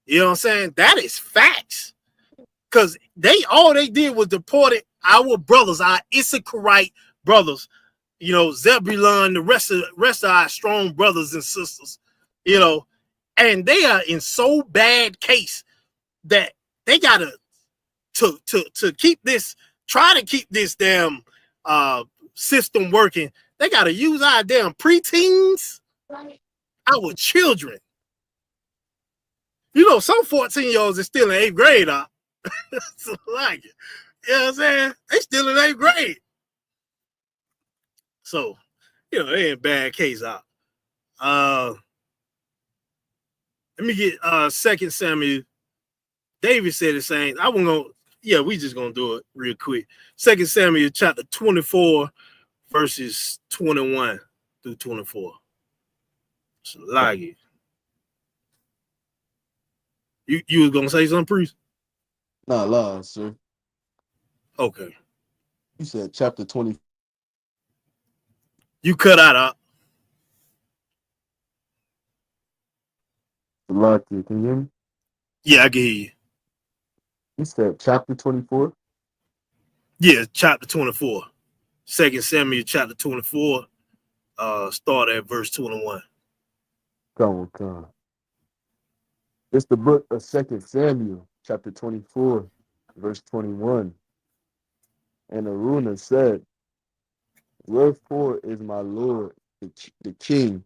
You know what I'm saying? That is facts. Because all they did was deported our brothers, our Issacharite brothers, you know, Zebulun, the rest of our strong brothers and sisters, you know, and they are in so bad case that they gotta to keep this, try to keep this damn system working. They gotta use our damn preteens, our children. You know, some 14-year-olds are still in 8th grade, so like it. You know what I'm saying? They still in 8th grade. So, you know, they in bad case out. Let me get 2 Samuel. David said the same. I wasn't gonna, yeah, we just gonna do it real quick. 2 Samuel chapter 24, verses 21 through 24. So like it. You was gonna say something, priest? Nah, lie, sir. Okay. You said chapter 20. You cut out. Can you hear me? Yeah, I can hear you. You said chapter 24? Yeah, chapter 24. 2 Samuel chapter 24. Start at verse 21. Come on. It's the book of 2 Samuel, chapter 24, verse 21. And Aruna said, wherefore is my lord the king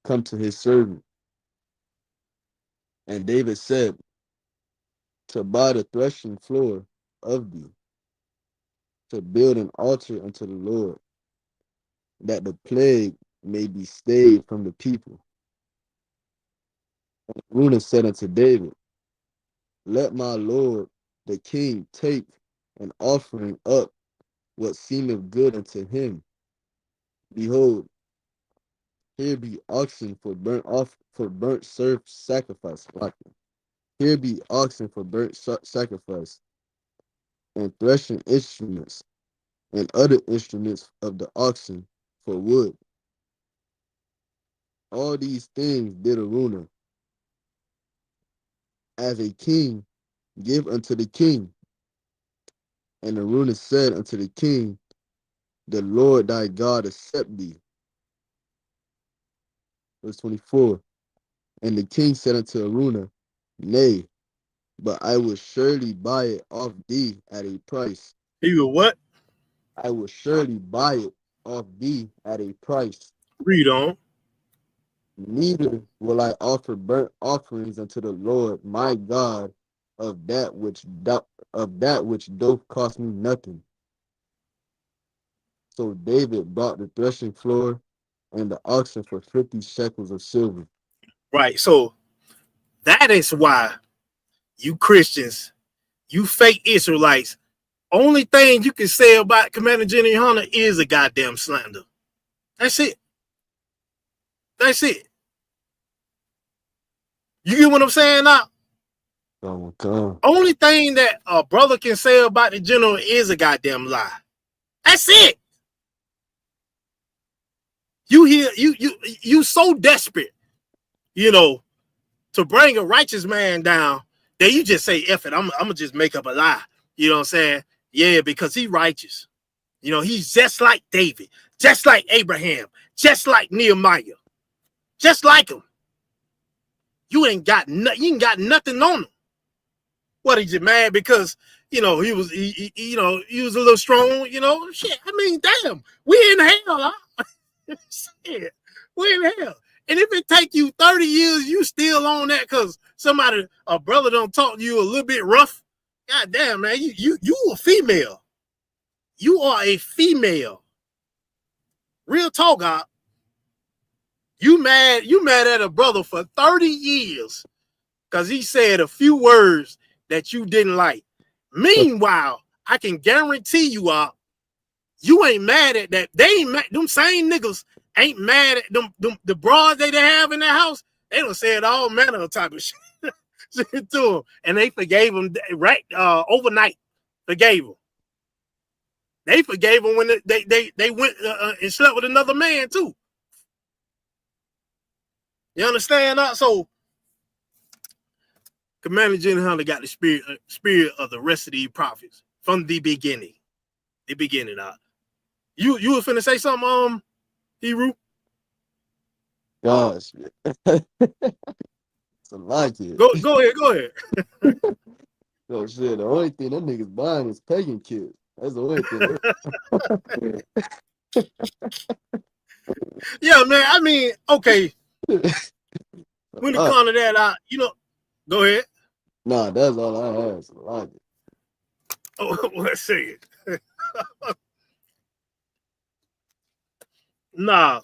come to his servant? And David said, to buy the threshing floor of thee, to build an altar unto the Lord, that the plague may be stayed from the people. And Aruna said unto David, let my lord the king take an offering up what seemeth good unto him. Behold, here be oxen for burnt sacrifice. Here be oxen for burnt sacrifice, and threshing instruments, and other instruments of the oxen for wood. All these things did Aruna, as a king, give unto the king. And Aruna said unto the king, the Lord thy God accept thee. Verse 24. And the king said unto Aruna, nay, but I will surely buy it off thee at a price. He will what? I will surely buy it off thee at a price. Read on. Neither will I offer burnt offerings unto the Lord my God of that which doth cost me nothing. So David bought the threshing floor and the oxen for 50 shekels of silver. Right. So that is why you Christians, you fake Israelites, only thing you can say about Commander Jenny Hunter is a goddamn slander. That's it. That's it. You get what I'm saying now? Oh, God. Only thing that a brother can say about the general is a goddamn lie. That's it. You so desperate, you know, to bring a righteous man down that you just say, F it, I'm gonna just make up a lie. You know what I'm saying? Yeah, because he righteous. You know, he's just like David, just like Abraham, just like Nehemiah, just like him. You ain't got nothing on him. What, is you mad because, you know, he was a little strong, you know? Shit, I mean, damn, we in hell, huh? Shit, we in hell. And if it take you 30 years, you still on that because a brother don't talk to you a little bit rough. God damn, man, you a female. You are a female. Real talk, God. You mad at a brother for 30 years because he said a few words that you didn't like. Meanwhile, I can guarantee you, you ain't mad at that. They ain't mad. Them same niggas ain't mad at them the broads they have in their house. They done said all manner of type of shit to them, and they forgave them right overnight. Forgave them. They forgave them when they went and slept with another man too. You understand that? So Commander Yahanna got the spirit of the rest of these prophets from the beginning. The beginning. You were finna say something, Hebrew? Gosh. It's a lot kid. Go ahead. Oh shit, the only thing them niggas buying is pagan kids. That's the only thing. Yeah, man. I mean, okay. When it comes to that, go ahead. Nah, that's all I have. It's a lot. Oh, let's see it. Nah.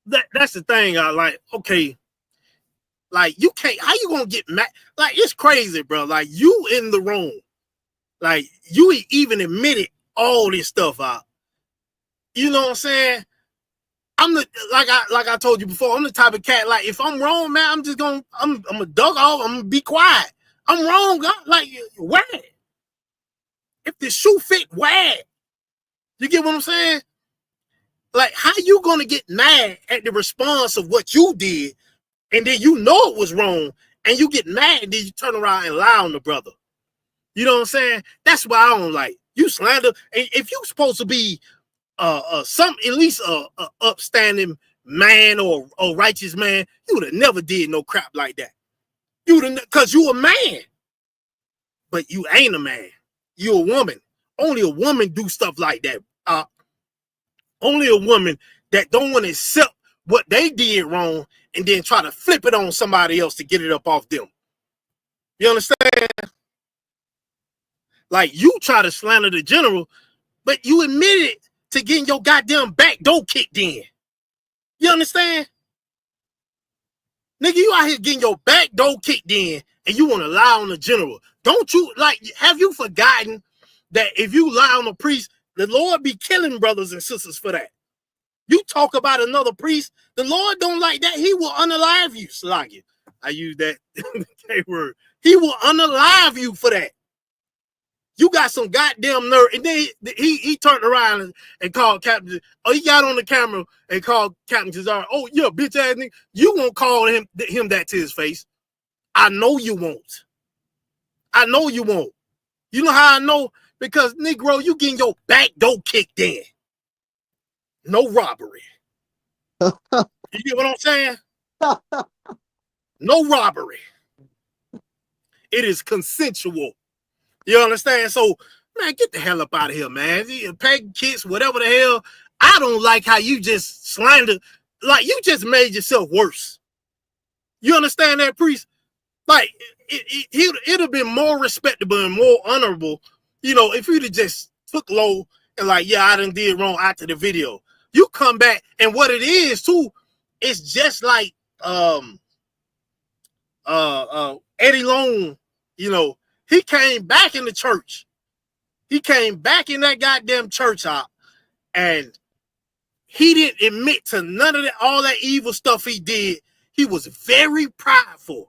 That's the thing. I like, okay. Like, you can't, how you gonna get mad? Like, it's crazy, bro. Like, you in the wrong. Like, you even admitted all this stuff out. You know what I'm saying? I'm like I told you before, I'm the type of cat, like, if I'm wrong, man, I'm just gonna, I'm a dug off, I'm gonna be quiet. I'm wrong, God. Like, wear it. If the shoe fit, wear it. You get what I'm saying? Like, how you gonna get mad at the response of what you did, and then you know it was wrong, and you get mad, and then you turn around and lie on the brother? You know what I'm saying? That's why I don't like you slander. And if you're supposed to be some at least a upstanding man or righteous man, you would have never did no crap like that. You would have, because you a man, but you ain't a man. You a woman. Only a woman do stuff like that. Only a woman that don't want to accept what they did wrong and then try to flip it on somebody else to get it up off them. You understand? Like, you try to slander the general, but you admitted to getting your goddamn back door kicked in. You understand? Nigga, you out here getting your back door kicked in and you want to lie on the general. Don't you, like, have you forgotten that if you lie on a priest, the Lord be killing brothers and sisters for that? You talk about another priest, the Lord don't like that. He will unalive you. Slaggy. I use that word. He will unalive you for that. You got some goddamn nerve. And then he turned around and called Captain. Oh, he got on the camera and called Captain Cesar. Oh, yeah, bitch ass nigga. You won't call him that to his face. I know you won't. I know you won't. You know how I know? Because, Negro, you getting your back door kicked in. No robbery. You get what I'm saying? No robbery. It is consensual. You understand? So, man, get the hell up out of here, man. Pagan kids, whatever the hell. I don't like how you just slander. Like, you just made yourself worse. You understand that, priest? Like, it'd have been more respectable and more honorable, if you'd have just took low and like, yeah, I done did wrong after the video. You come back, and what it is, too, it's just like Eddie Long, he came back in the church. He came back in that goddamn church out, and he didn't admit to none of that, all that evil stuff he did. He was very prideful.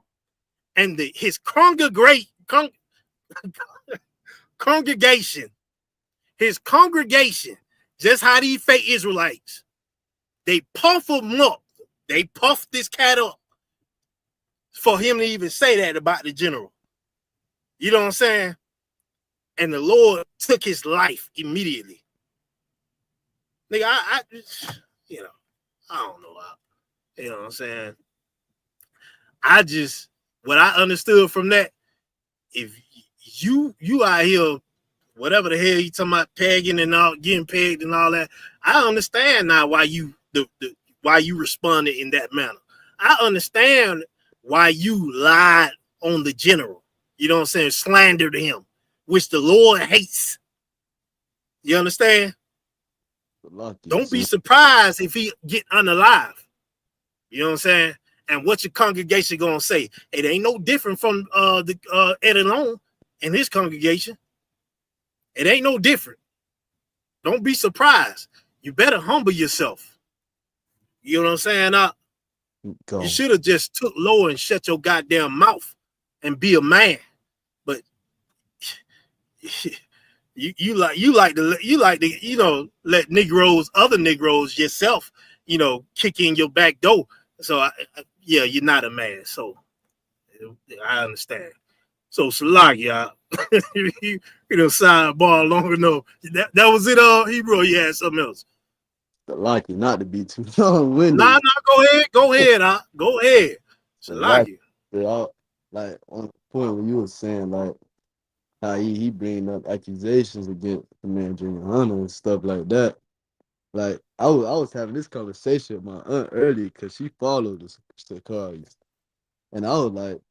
And his congregation, just how these fake Israelites, they puff him up. They puffed this cat up for him to even say that about the general. You know what I'm saying? And the Lord took his life immediately. Nigga, I don't know. You know what I'm saying? What I understood from that, if you out here, whatever the hell you talking about, pegging and all, getting pegged and all that, I understand now why you responded in that manner. I understand why you lied on the general. You know what I'm saying? Slandered him, which the Lord hates. You understand? Don't be surprised if he get unalive. You know what I'm saying? And what your congregation gonna say? It ain't no different from Eddie Long and his congregation. It ain't no different. Don't be surprised. You better humble yourself. You know what I'm saying? You should have just took low and shut your goddamn mouth and be a man. But you like to let other Negroes yourself, kick in your back door. So yeah, you're not a man. So I understand. So Salakia, you know, sidebar long enough. That was it. Hebrew. You had something else. The lucky not to be too long winded. Nah, go ahead. Go ahead. The lucky, Salakia. like on the point where you were saying like how he bringing up accusations against the man Yahanna and stuff like that. Like I was having this conversation with my aunt earlier because she followed the Sakari's, and I was like,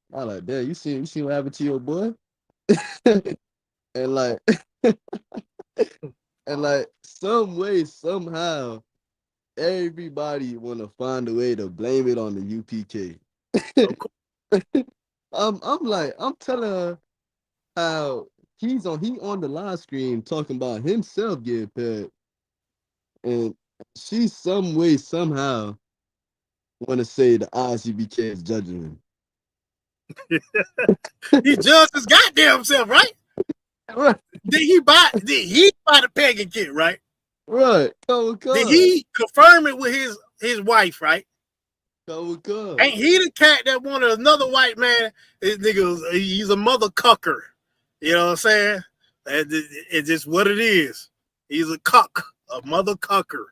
damn, you seen what happened to your boy? and like and like some way somehow everybody want to find a way to blame it on the UPK. Of course. I'm telling her how he on the live stream talking about himself getting paid, and she some way somehow want to say the ICBK is judging He judged his goddamn self, right? him. Right, Did he buy the pagan kit, right? right. Come Did on, he confirm it with his wife, right? come. Ain't he the cat that wanted another white man? This nigga, he's a mother cucker. You know what I'm saying? It's just what it is. He's a cuck, a mother cucker.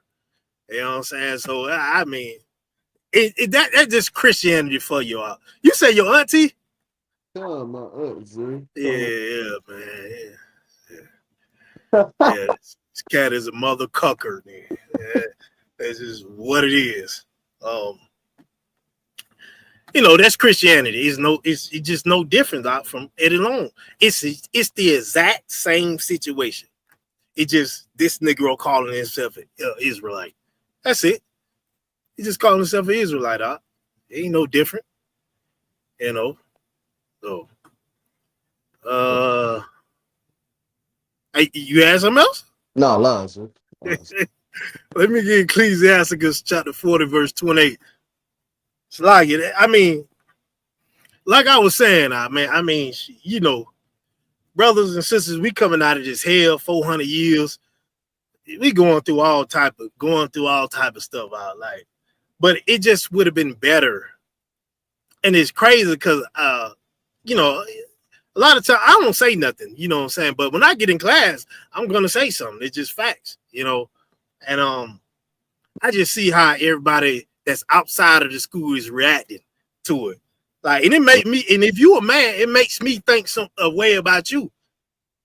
You know what I'm saying? So I mean, that's just Christianity for you all. You say your auntie? Come, my aunt, Z. Yeah, man. Yeah. This cat is a mother cucker. Man. Yeah, that's just what it is. You know, that's Christianity. It's just no different from Eddie Long. It's the exact same situation. It just this Negro calling himself an Israelite. That's it. He just calling himself an Israelite. It ain't no different. You know. So, you had something else? No, lies, sir. Let me get Ecclesiasticus chapter 40, verse 28. It's like it. I mean, like I was saying, you know, brothers and sisters, we coming out of this hell 400 years. We going through all type of stuff out like, but it just would have been better. And it's crazy because you know, a lot of times I don't say nothing, you know what I'm saying? But when I get in class, I'm gonna say something. It's just facts, you know. And I just see how everybody that's outside of the school is reacting to it. Like, and it make me, and if you a man, it makes me think a way about you.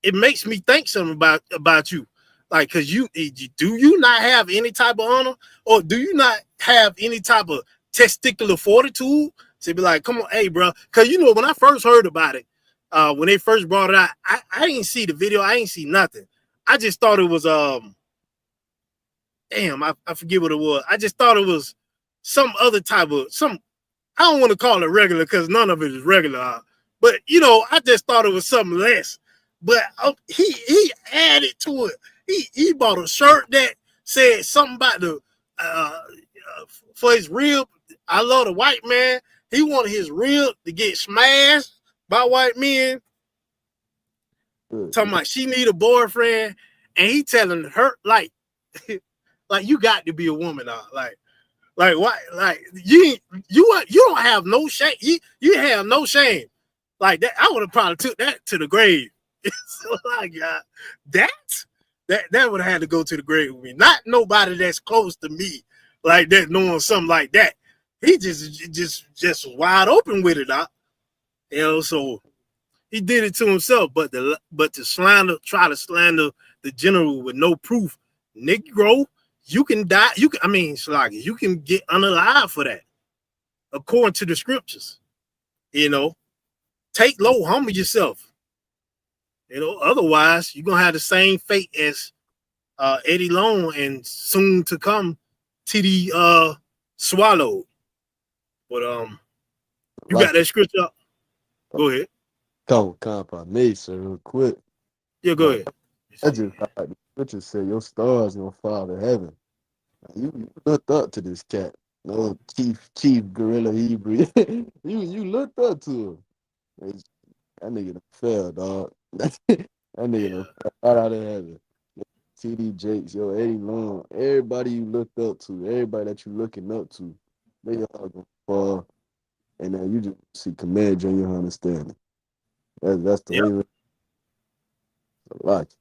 It makes me think something about you. Like, cause do you not have any type of honor, or do you not have any type of testicular fortitude to be like, come on, hey, bro? Cause you know, when I first heard about it, when they first brought it out, I didn't see the video, I ain't see nothing. I just thought it was damn, I forget what it was. I just thought it was some other type of some. I don't want to call it regular because none of it is regular. But you know, I just thought it was something less. But he added to it. He bought a shirt that said something about the for his rib. I love the white man. He wanted his rib to get smashed by white men. Talking about she need a boyfriend, and he telling her like you got to be a woman now. Like why? Like you don't have no shame. You have no shame. Like that, I would have probably took that to the grave. So like that would have had to go to the grave with me. Not nobody that's close to me like that, knowing something like that. He just wide open with it, you know. So he did it to himself. But to try to slander the general with no proof, Negro. You can die. Sluggy, you can get unalive for that, according to the scriptures. You know, take low, humble yourself. You know, otherwise you're gonna have the same fate as Eddie Long and soon to come TD Swallowed. But you got that scripture? Go ahead. Confirmation real quick. Yeah, go ahead. I just like the scripture said your stars gonna fall to heaven. You looked up to this cat. No chief gorilla Hebrew. you looked up to him. That nigga done fell, dog. that nigga done fell right out of heaven. TD Jakes, yo, Eddie Long, everybody you looked up to, everybody that you looking up to, they all gonna fall. And then you just see command your understanding. That's the Yep. only logic.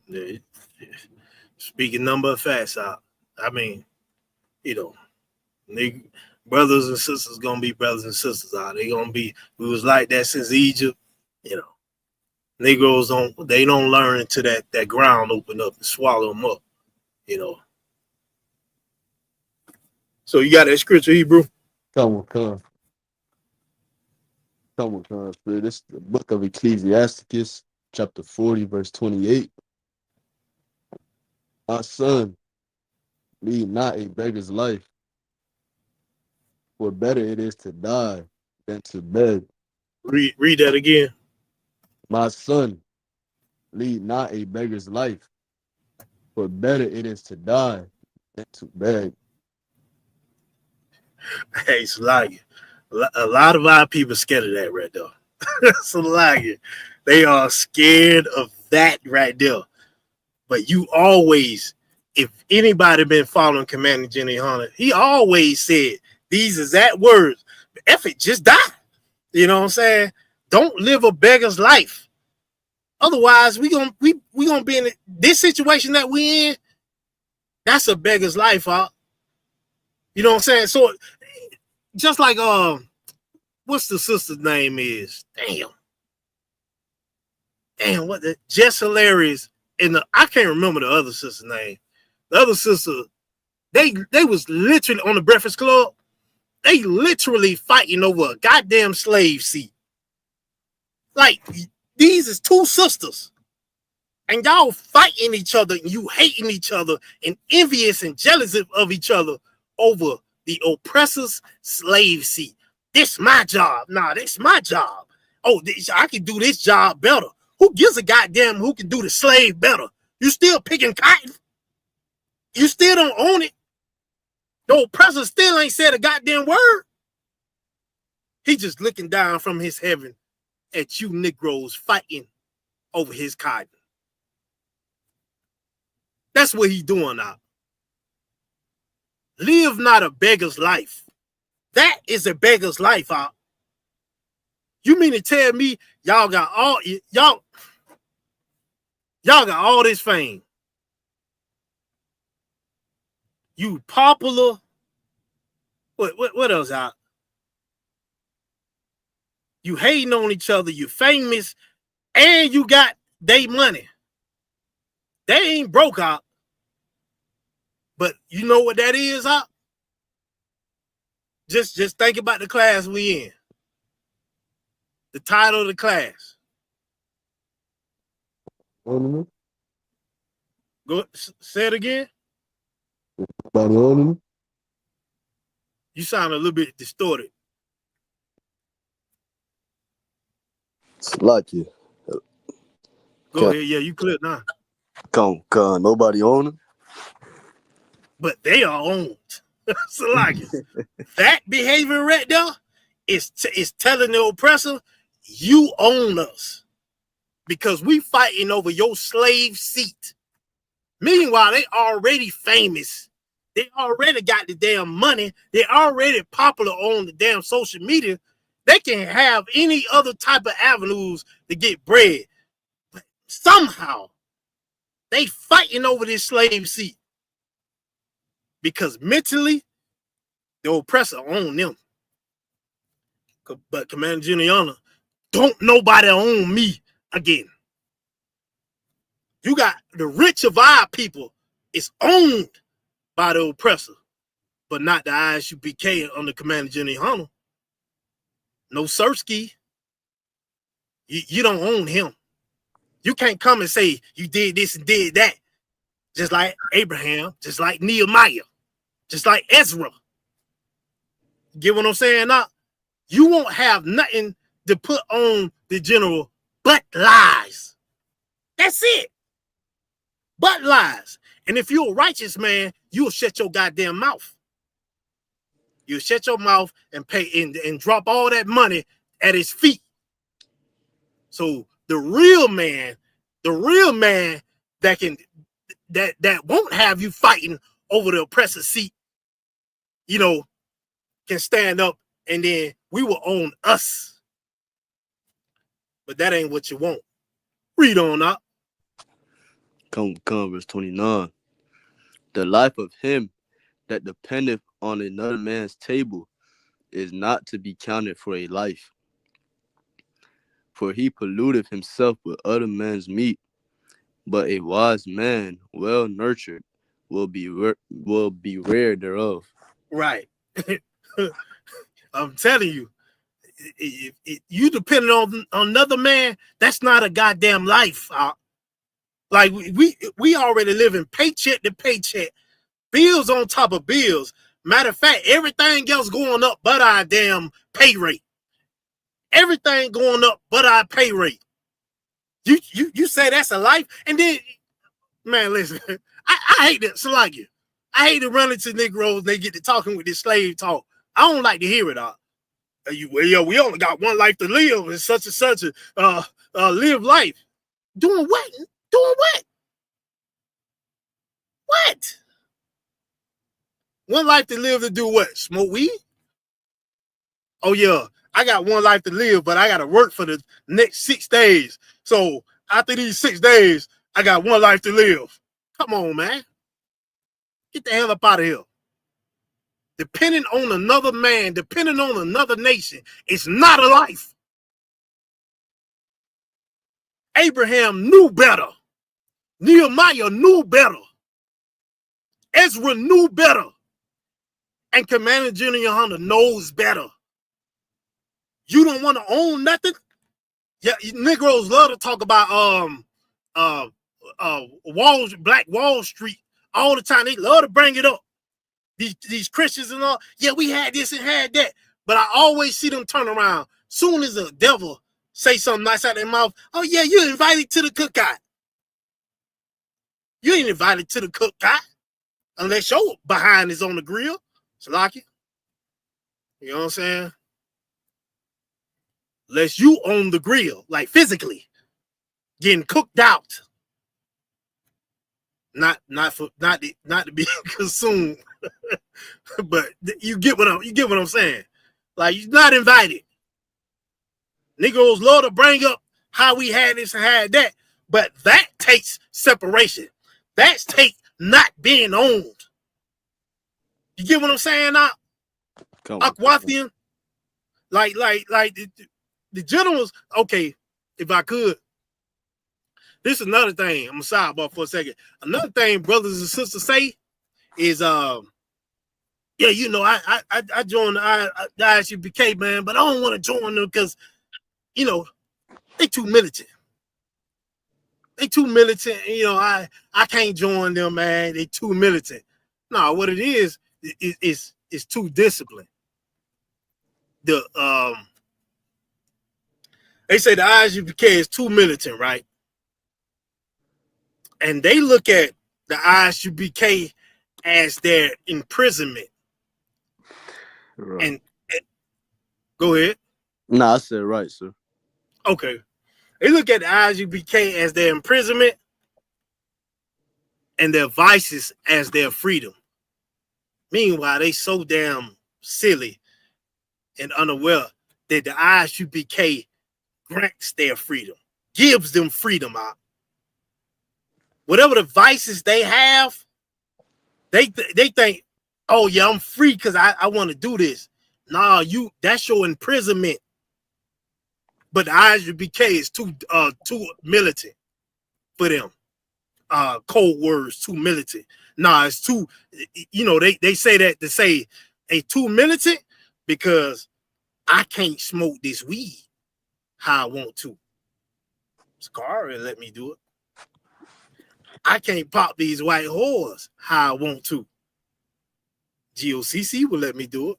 Yeah. Speaking number of facts out. I mean, brothers and sisters gonna be brothers and sisters out. They gonna be. We was like that since Egypt. Negroes don't learn until that ground open up and swallow them up. So you got that scripture, Hebrew? Come on. Spirit. This is the book of Ecclesiasticus, chapter 40, verse 28. My son, lead not a beggar's life, for better it is to die than to beg. Read that again. My son, lead not a beggar's life, for better it is to die than to beg. Hey, it's like a lot of our people scared of that right there. It's like they are scared of that right there. But you always, if anybody been following Commander Jenny Hunter, he always said these exact words: "F it, just die." You know what I'm saying? Don't live a beggar's life. Otherwise, we gonna be in this situation that we in. That's a beggar's life, huh? You know what I'm saying? So just like what's the sister's name is? Damn, what the Jess Hilarious and I can't remember the other sister's name. The other sister, they was literally on the Breakfast Club. They literally fighting over a goddamn slave seat. Like, these is two sisters. And y'all fighting each other and you hating each other and envious and jealous of each other over the oppressor's slave seat. This my job. Nah, this my job. Oh, I can do this job better. Who gives a goddamn who can do the slave better? You still picking cotton. You still don't own it. The oppressor still ain't said a goddamn word. He just looking down from his heaven at you Negroes fighting over his cotton. That's what he's doing now. Live not a beggar's life. That is a beggar's life, huh? You mean to tell me y'all got all this fame? You popular? What else out? You hating on each other, you famous, and you got they money. They ain't broke out. But you know what that is, out? Just think about the class we in. The title of the class. Ornament? Go say it again. About ornament? You sound a little bit distorted. It's like you. Go ahead. Yeah, you clear now. Come, nobody on him. But they are owned. So like that behavior right there is telling the oppressor, you own us. Because we fighting over your slave seat. Meanwhile, they already famous. They already got the damn money. They already popular on the damn social media. They can have any other type of avenues to get bread. But somehow, they fighting over this slave seat. Because mentally, the oppressor own them. But Commander Yahanna, don't nobody own me again. You got the rich of our people is owned by the oppressor, but not the ISUPK under Commander Yahanna. No Sirski. You don't own him. You can't come and say you did this and did that. Just like Abraham, just like Nehemiah, just like Ezra. Get what I'm saying now? You won't have nothing to put on the general but lies. That's it. But lies. And if you're a righteous man, you'll shut your goddamn mouth. You'll shut your mouth and pay and drop all that money at his feet. So the real man that won't have you fighting over the oppressor's seat, can stand up and then we will own us. But that ain't what you want. Read on up. Come, verse 29. The life of him that dependeth on another man's table is not to be counted for a life. For he polluteth himself with other men's meat. But a wise man, well nurtured, will be rare thereof. Right. I'm telling you, if you depending on another man, that's not a goddamn life. Like we already living paycheck to paycheck, bills on top of bills. Matter of fact, everything else going up but our damn pay rate. Everything going up but our pay rate. You say that's a life, and then, man, listen, I hate that. So like you, I hate to run into Negroes. They get to talking with this slave talk. I don't like to hear it all. We only got one life to live, and such live life. Doing what? Doing what? What? One life to live to do what? Smoke weed? Oh yeah, I got one life to live, but I got to work for the next 6 days. So after these 6 days, I got one life to live. Come on, man. Get the hell up out of here. Depending on another man, depending on another nation, it's not a life. Abraham knew better. Nehemiah knew better. Ezra knew better. And Commander General Yahanna knows better. You don't want to own nothing? Yeah, Negroes love to talk about Black Wall Street all the time. They love to bring it up. These Christians and all, yeah, we had this and had that. But I always see them turn around. Soon as the devil say something nice out their mouth, oh yeah, you're invited to the cookout. You ain't invited to the cookout unless your behind is on the grill. It's like it. You know what I'm saying? Unless you own the grill, like physically getting cooked out. Not to be consumed. But you get what I'm saying. Like, you're not invited. Negroes love to bring up how we had this and had that, but that takes separation. That takes not being owned. You get what I'm saying now? Aquathian, like the generals. Okay, if I could, this is another thing. I'm gonna sidebar for a second. Another thing, brothers and sisters say is yeah, you know, I joined the ISUPK, man, but I don't want to join them because, you know, they too militant. They too militant. You know, I can't join them, man. They too militant. No, what it is too disciplined. They say the ISUPK is too militant, right? And they look at the ISUPK as their imprisonment. Right. And go ahead. Nah, I said right, sir. Okay. They look at the ISUPK as their imprisonment and their vices as their freedom. Meanwhile, they so damn silly and unaware that the ISUPK grants their freedom, gives them freedom out. Whatever the vices they have, they think, oh yeah, I'm free because I want to do this. Nah, that's your imprisonment. But the ISUPK is too militant for them. Cold words, too militant. Nah, it's too, you know, they say that to say they too militant because I can't smoke this weed how I want to. Scar let me do it. I can't pop these white whores how I want to. GOCC will let me do it.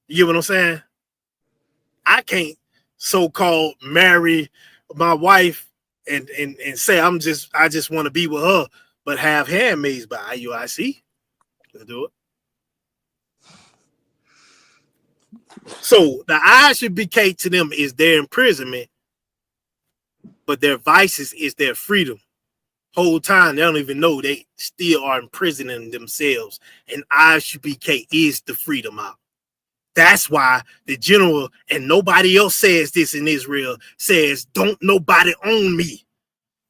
You get what I'm saying? I can't so-called marry my wife and say I just want to be with her, but have handmaids by IUIC. Let's do it. So the ISUPK to them is their imprisonment, but their vices is their freedom. Whole time they don't even know they still are imprisoning themselves, and ISUPK is the freedom out. That's why the general, and nobody else says this in Israel, says, don't nobody own me.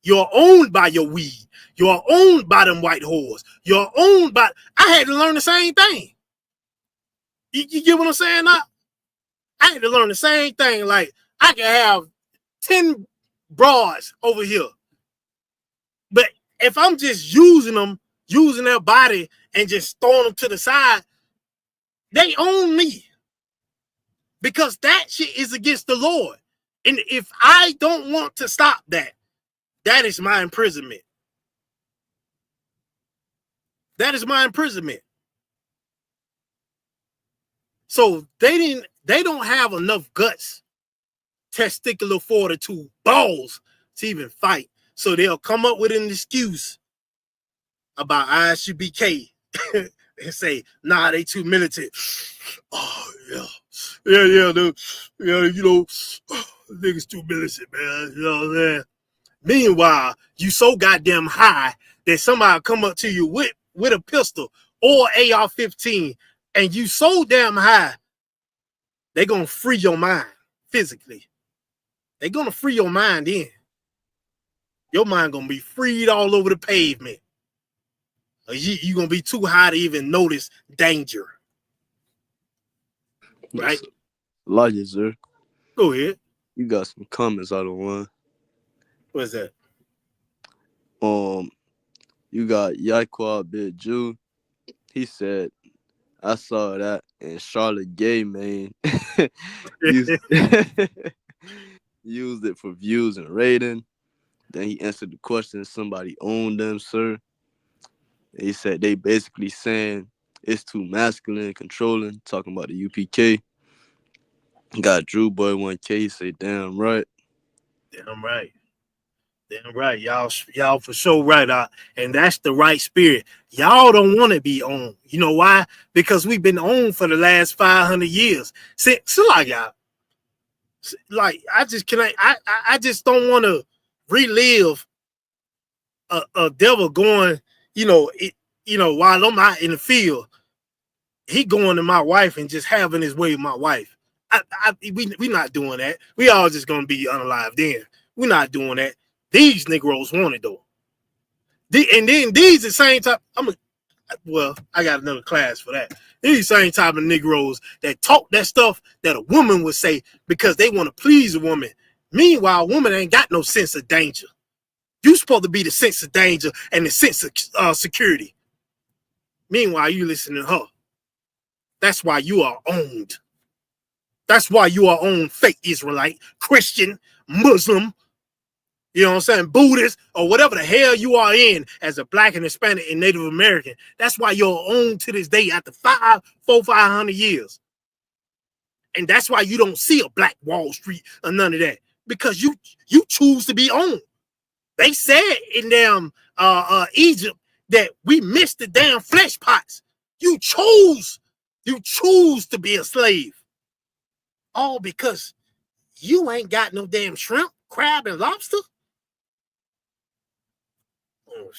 You're owned by your weed. You're owned by them white whores. You're owned by, I had to learn the same thing. You get what I'm saying now? I had to learn the same thing. Like, I can have 10 broads over here. But if I'm just using them, using their body and just throwing them to the side, they own me. Because that shit is against the Lord. And if I don't want to stop that, that is my imprisonment. That is my imprisonment. So they don't have enough guts, testicular fortitude, balls to even fight. So they'll come up with an excuse about ISUBK and say, nah, they too militant. Oh, yeah, dude. Yeah, you know, niggas too militant, man. You know what I'm saying? Meanwhile, you so goddamn high that somebody come up to you with a pistol or AR-15, and you so damn high, they're going to free your mind physically. They're going to free your mind in. Your mind going to be freed all over the pavement. You're going to be too high to even notice danger. Right? Logic, sir. Go ahead. You got some comments out of one. What's that? You got Yaquab Big Jew. He said, I saw that in Charlotte Gay, man. used it for views and rating. Then he answered the question, somebody owned them, sir. And he said they basically saying it's too masculine, controlling, talking about the UPK. Got Drew Boy 1K, he said, damn right. Damn right. Damn right. Y'all for sure right. And that's the right spirit. Y'all don't want to be owned. You know why? Because we've been owned for the last 500 years. So like y'all, like I just don't want to relive a devil going, while I'm out in the field, he going to my wife and just having his way with my wife. We not doing that. We all just gonna be unalive then. We're not doing that. These Negroes want it though. And then these the same type. I got another class for that. These same type of Negroes that talk that stuff that a woman would say because they want to please a woman. Meanwhile, a woman ain't got no sense of danger. You supposed to be the sense of danger and the sense of security. Meanwhile, you listen to her. That's why you are owned. That's why you are owned, fake Israelite, Christian, Muslim, you know what I'm saying, Buddhist, or whatever the hell you are in as a Black and Hispanic and Native American. That's why you're owned to this day after 500 years. And that's why you don't see a Black Wall Street or none of that, because you choose to be owned. They said in damn Egypt that we missed the damn flesh pots. You chose to be a slave. All because you ain't got no damn shrimp, crab, and lobster. Oh,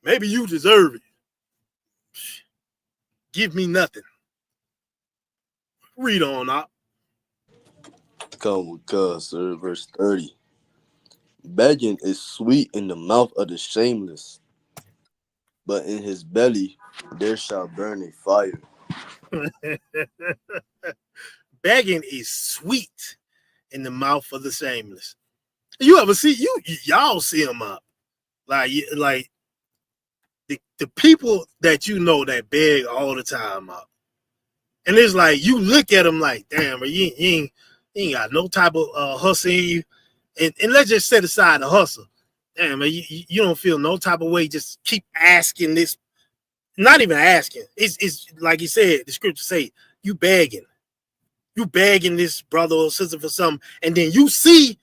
maybe you deserve it. Give me nothing. Read on up. Come with God, sir. Verse 30. Begging is sweet in the mouth of the shameless, but in his belly there shall burn a fire. Begging is sweet in the mouth of the shameless. You ever see y'all see them up like the people that you know that beg all the time up, and it's like you look at them like, damn, you ain't got no type of hustle in you, and let's just set aside the hustle. Damn, man, you don't feel no type of way. Just keep asking this, not even asking. It's like you said, the scripture say you begging this brother or sister for something, and then you see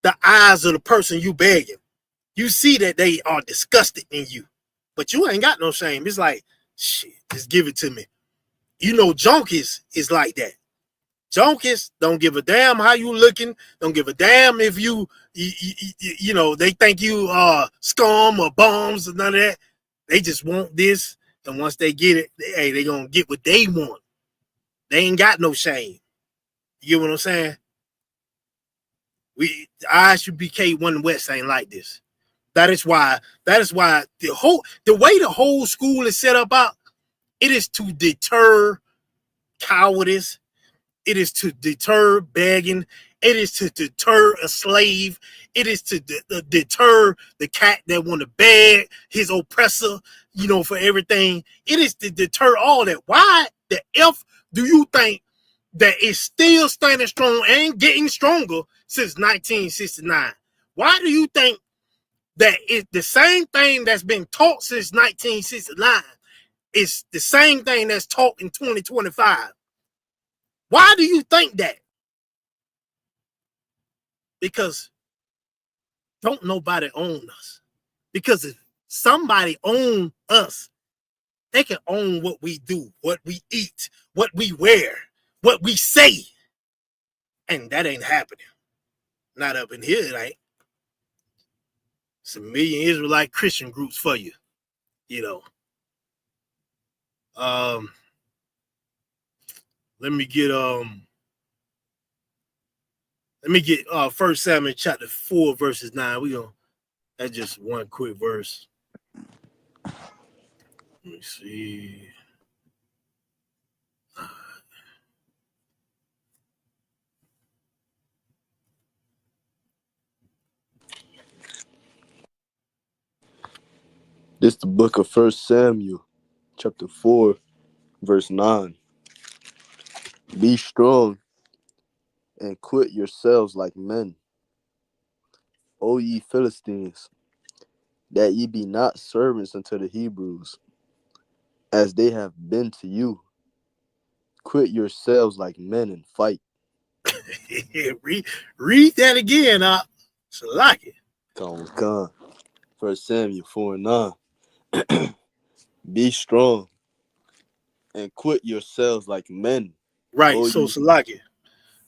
the eyes of the person you begging. You see that they are disgusted in you, but you ain't got no shame. It's like, shit, just give it to me. You know, junkies is like that. Junkies don't give a damn how you looking. Don't give a damn if you know, they think you are scum or bums or none of that. They just want this, and once they get it, they gonna get what they want. They ain't got no shame. You get what I'm saying? ISUPK One West ain't like this. That is why the way the whole school is set up out, it is to deter cowardice. It is to deter begging. It is to deter a slave. It is to deter the cat that want to beg his oppressor, for everything. It is to deter all that. Why the F do you think that it's still standing strong and getting stronger since 1969? Why do you think that it's the same thing that's been taught since 1969 is the same thing that's taught in 2025? Why do you think that? Because don't nobody own us. Because if somebody own us, they can own what we do, what we eat, what we wear, what we say. And that ain't happening. Not up in here, it ain't. It's a million Israelite Christian groups for you. Let me get 1 Samuel chapter 4, verses 9. That's just one quick verse. Let me see. This the book of 1 Samuel, chapter 4, verse 9. Be strong and quit yourselves like men, O ye Philistines, that ye be not servants unto the Hebrews, as they have been to you. Quit yourselves like men and fight. read that again, like it. Come. 1 Samuel 4 and 9. Be strong and quit yourselves like men. Right, so like it.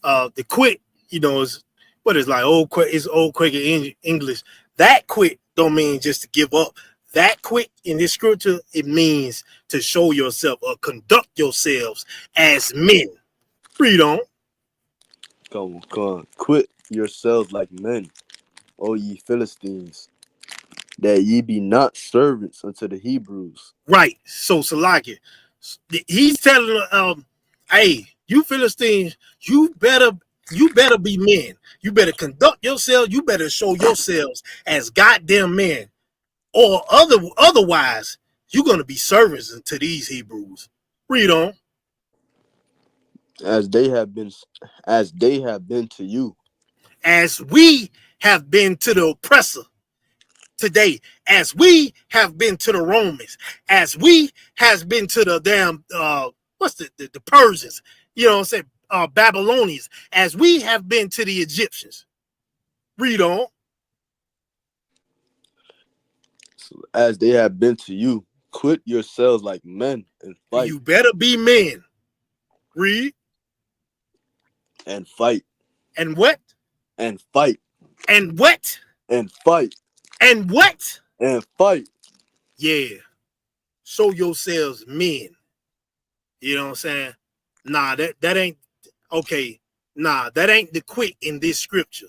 The quit, is what is like old Quaker in English. That quit don't mean just to give up. That quit in this scripture, it means to show yourself or conduct yourselves as men. Read on. Come. Quit yourselves like men, O ye Philistines, that ye be not servants unto the Hebrews. Right. So Salaki, he's telling hey, you Philistines, you better be men. You better conduct yourselves. You better show yourselves as goddamn men, or otherwise you're gonna be servants to these Hebrews. Read on. As they have been to you. As we have been to the oppressor today, as we have been to the Romans, as we has been to the damn the Persians, Babylonians, as we have been to the Egyptians. Read on. So as they have been to you, quit yourselves like men and fight. You better be men. Read. And fight. And what? And fight. And what? And fight. And what? And fight. Yeah. Show yourselves men. You know what I'm saying? Nah, that ain't okay. Nah, that ain't the quit in this scripture.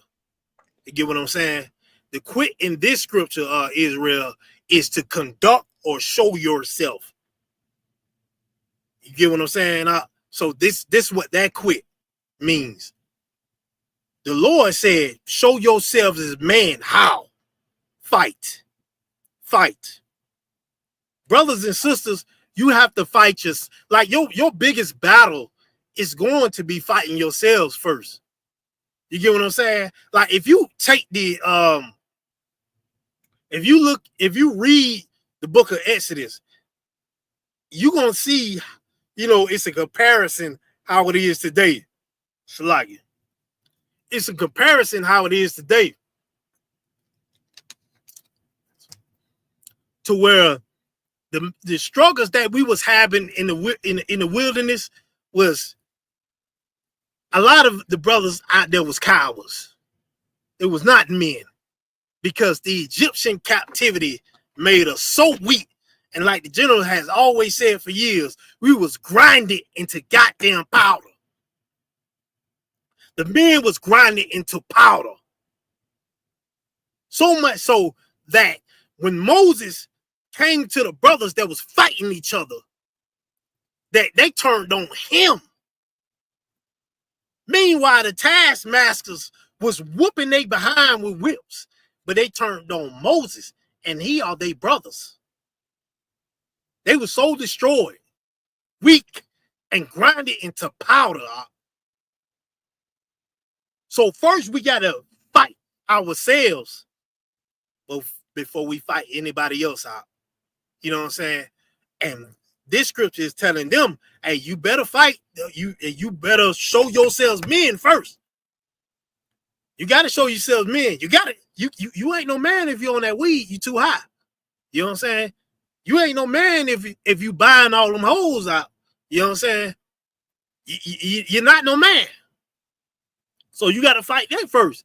You get what I'm saying? The quit in this scripture, Israel, is to conduct or show yourself. You get what I'm saying? So this what that quit means. The Lord said, show yourselves as man. How? Fight. Brothers and sisters, you have to fight like your biggest battle is going to be fighting yourselves first. You get what I'm saying? Like if you take the if you read the book of Exodus, you're gonna see, it's a comparison how it is today. Shalagi. It's a comparison how it is today. To where the struggles that we was having in the wilderness was a lot of the brothers out there was cowards. It was not men, because the Egyptian captivity made us so weak And like the general has always said for years, we was grinded into goddamn powder. The men was grinded into powder. So much so that when Moses came to the brothers that was fighting each other, that they turned on him. Meanwhile, the taskmasters was whooping they behind with whips, but they turned on Moses, and he are they brothers. They were so destroyed, weak, and grinded into powder. So first we gotta fight ourselves before we fight anybody else out. You know what I'm saying? And this scripture is telling them, hey, you better fight. You better show yourselves men first. You got to show yourselves men. You ain't no man if you're on that weed, you too high. You know what I'm saying? You ain't no man if you buying all them hoes out. You know what I'm saying? You're not no man. So you got to fight that first.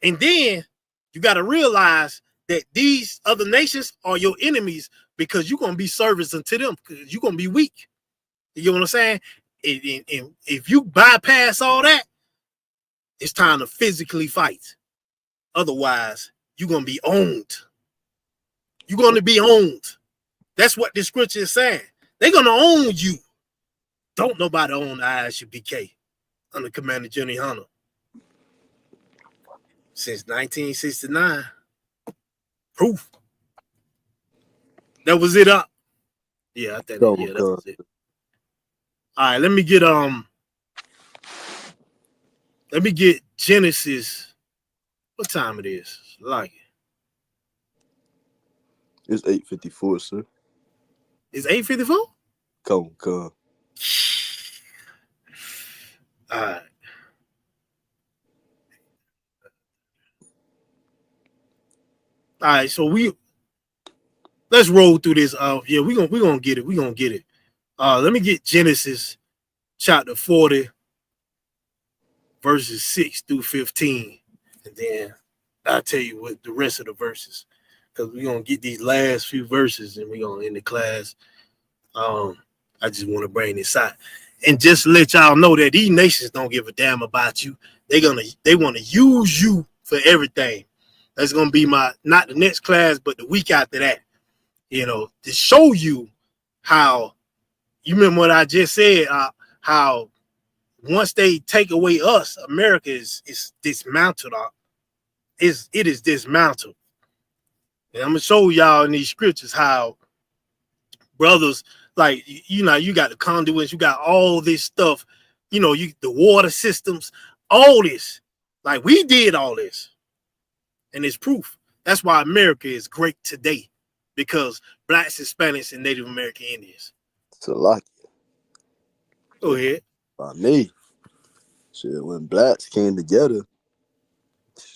And then you got to realize that these other nations are your enemies because you're going to be servants unto them because you're going to be weak. You know what I'm saying? And if you bypass all that, it's time to physically fight. Otherwise, you're going to be owned. You're going to be owned. That's what this scripture is saying. They're going to own you. Don't nobody own the ISUPK under Commander General Yahanna. Since 1969. Proof. That was it up. Yeah, I think that was it. All right, let me get Genesis. What time it is? Like It's 8:54, sir. It's 8:54? Come. All right. All right, so let's roll through this. Yeah, we gonna get it. We gonna get it. Let me get Genesis chapter 40, verses 6 through 15, and then I'll tell you what the rest of the verses, because we're gonna get these last few verses and we're gonna end the class. I just want to bring this out and just let y'all know that these nations don't give a damn about you. They want to use you for everything. That's gonna be not the next class, but the week after that. You know, to show you how you remember what I just said. How once they take away us, America is dismantled. It is dismantled. And I'm gonna show y'all in these scriptures how brothers, like, you got the conduits, you got all this stuff, the water systems, all this. Like, we did all this. And it's proof. That's why America is great today, because blacks, Hispanics, and Native American Indians. It's a lot. Go ahead. By me. Shit, when blacks came together,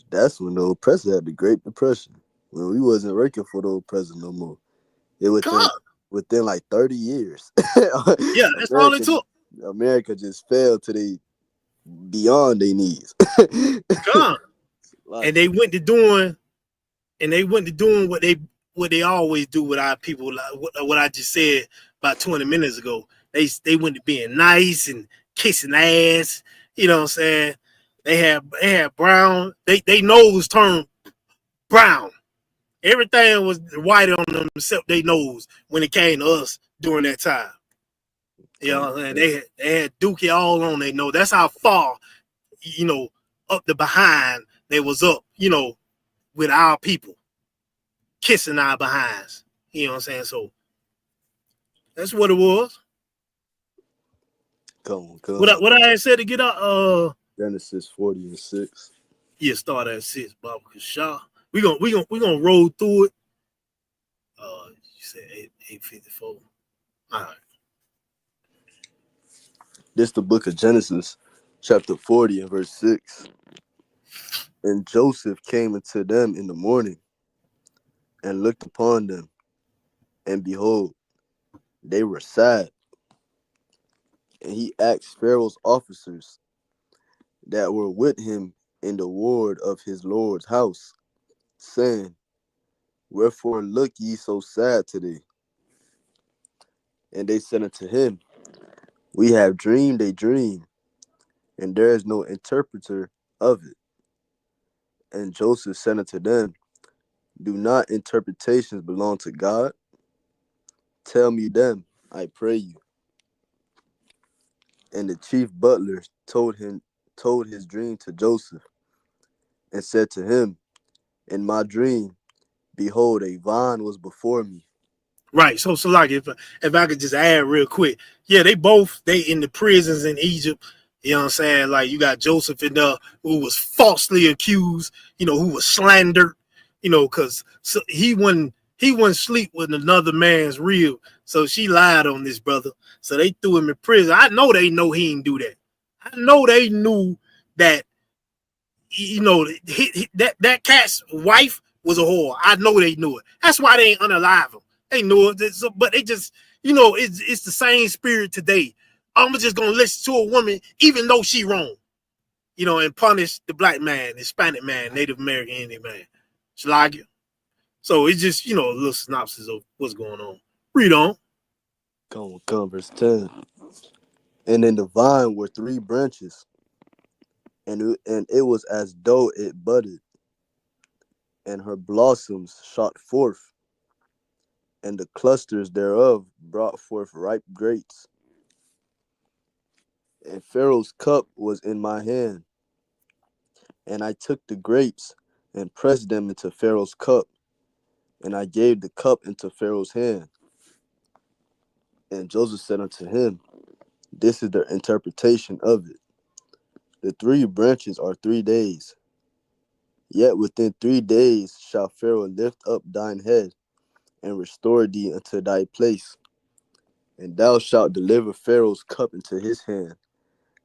that's when the oppressor had the Great Depression. When we wasn't working for the oppressor no more. It was within like 30 years. Yeah, that's all it took. America just fell to beyond their knees. And they went to doing what they always do with our people. Like what I just said about 20 minutes ago. They went to being nice and kissing ass. You know what I'm saying? They had brown. They nose turned brown. Everything was white on them except they nose when it came to us during that time. You know what I'm saying? They had Dookie all on their nose. That's how far, up the behind they was up, with our people. Kissing our behinds. You know what I'm saying? So that's what it was. Come. What I had said to get up Genesis 40 and 6. Yeah, start at 6, Bob Shaw. We gonna roll through it. You said 8:54. All right. This the book of Genesis, chapter 40 and verse 6. And Joseph came unto them in the morning and looked upon them, and behold, they were sad. And he asked Pharaoh's officers that were with him in the ward of his Lord's house, saying, Wherefore look ye so sad today? And they said unto him, We have dreamed a dream, and there is no interpreter of it. And Joseph said unto them, Do not interpretations belong to God? Tell me them, I pray you. And the chief butler told his dream to Joseph, and said to him, In my dream, behold, a vine was before me. Right. So like if I could just add real quick, yeah, they in the prisons in Egypt. You know what I'm saying? Like you got Joseph in there who was falsely accused, who was slandered, because he wouldn't sleep with another man's rib. So she lied on this brother. So they threw him in prison. I know they know he didn't do that. I know they knew that that cat's wife was a whore. I know they knew it. That's why they ain't unalive him. They knew it, but they just, it's the same spirit today. I'm just gonna listen to a woman, even though she wrong, and punish the black man, Hispanic man, Native American Indian man. Shalagia. So it's just, a little synopsis of what's going on. Read on. Come, verse 10. And in the vine were 3 branches, and it was as though it budded, and her blossoms shot forth, and the clusters thereof brought forth ripe grapes. And Pharaoh's cup was in my hand, and I took the grapes and pressed them into Pharaoh's cup, and I gave the cup into Pharaoh's hand. And Joseph said unto him, This is the interpretation of it. The 3 branches are 3 days. Yet within 3 days shall Pharaoh lift up thine head, and restore thee unto thy place. And thou shalt deliver Pharaoh's cup into his hand,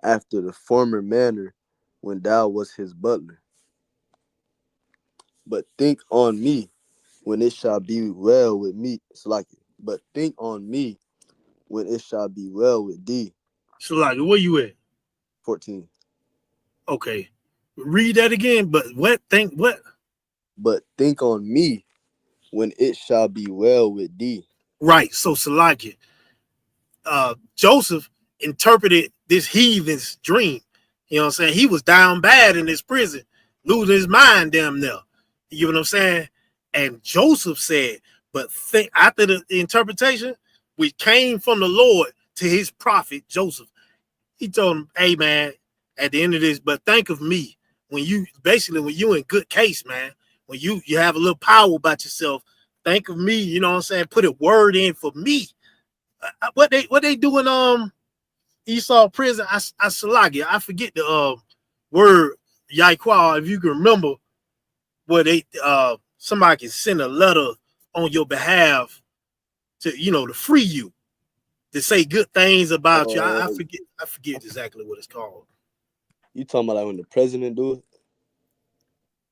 after the former manner when thou wast his butler. But think on me when it shall be well with me. But think on me when it shall be well with thee. Shalagia, where you at? 14. Okay. Read that again. But what? Think what? But think on me when it shall be well with thee. Right. So Shalagia. Joseph interpreted this heathen's dream. You know what I'm saying? He was down bad in this prison, losing his mind damn near. You know what I'm saying? And Joseph said, but think after the interpretation, which came from the Lord to his prophet Joseph, he told him, hey man, at the end of this, but think of me when you in good case, man, when you have a little power about yourself, think of me, you know what I'm saying? Put a word in for me. What they doing Esau prison? I Salagia. I forget the word Yaiqua, if you can remember where they somebody can send a letter on your behalf to to free you, to say good things about you. I forget exactly what it's called. You talking about like when the president do it?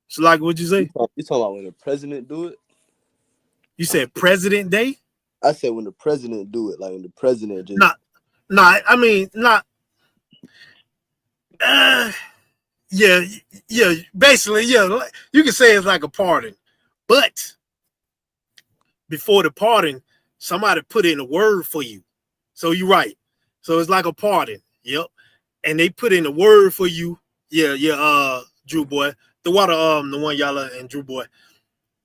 Salagia, what'd you say? You talking about when the president do it? You said President Day? I said when the president do it, like when the president just I mean not yeah, basically, yeah, you can say it's like a pardon, but before the pardon, somebody put in a word for you. So you're right. So it's like a pardon. Yep. And they put in a word for you. Yeah, Drew boy. The water, the one y'all and Drew boy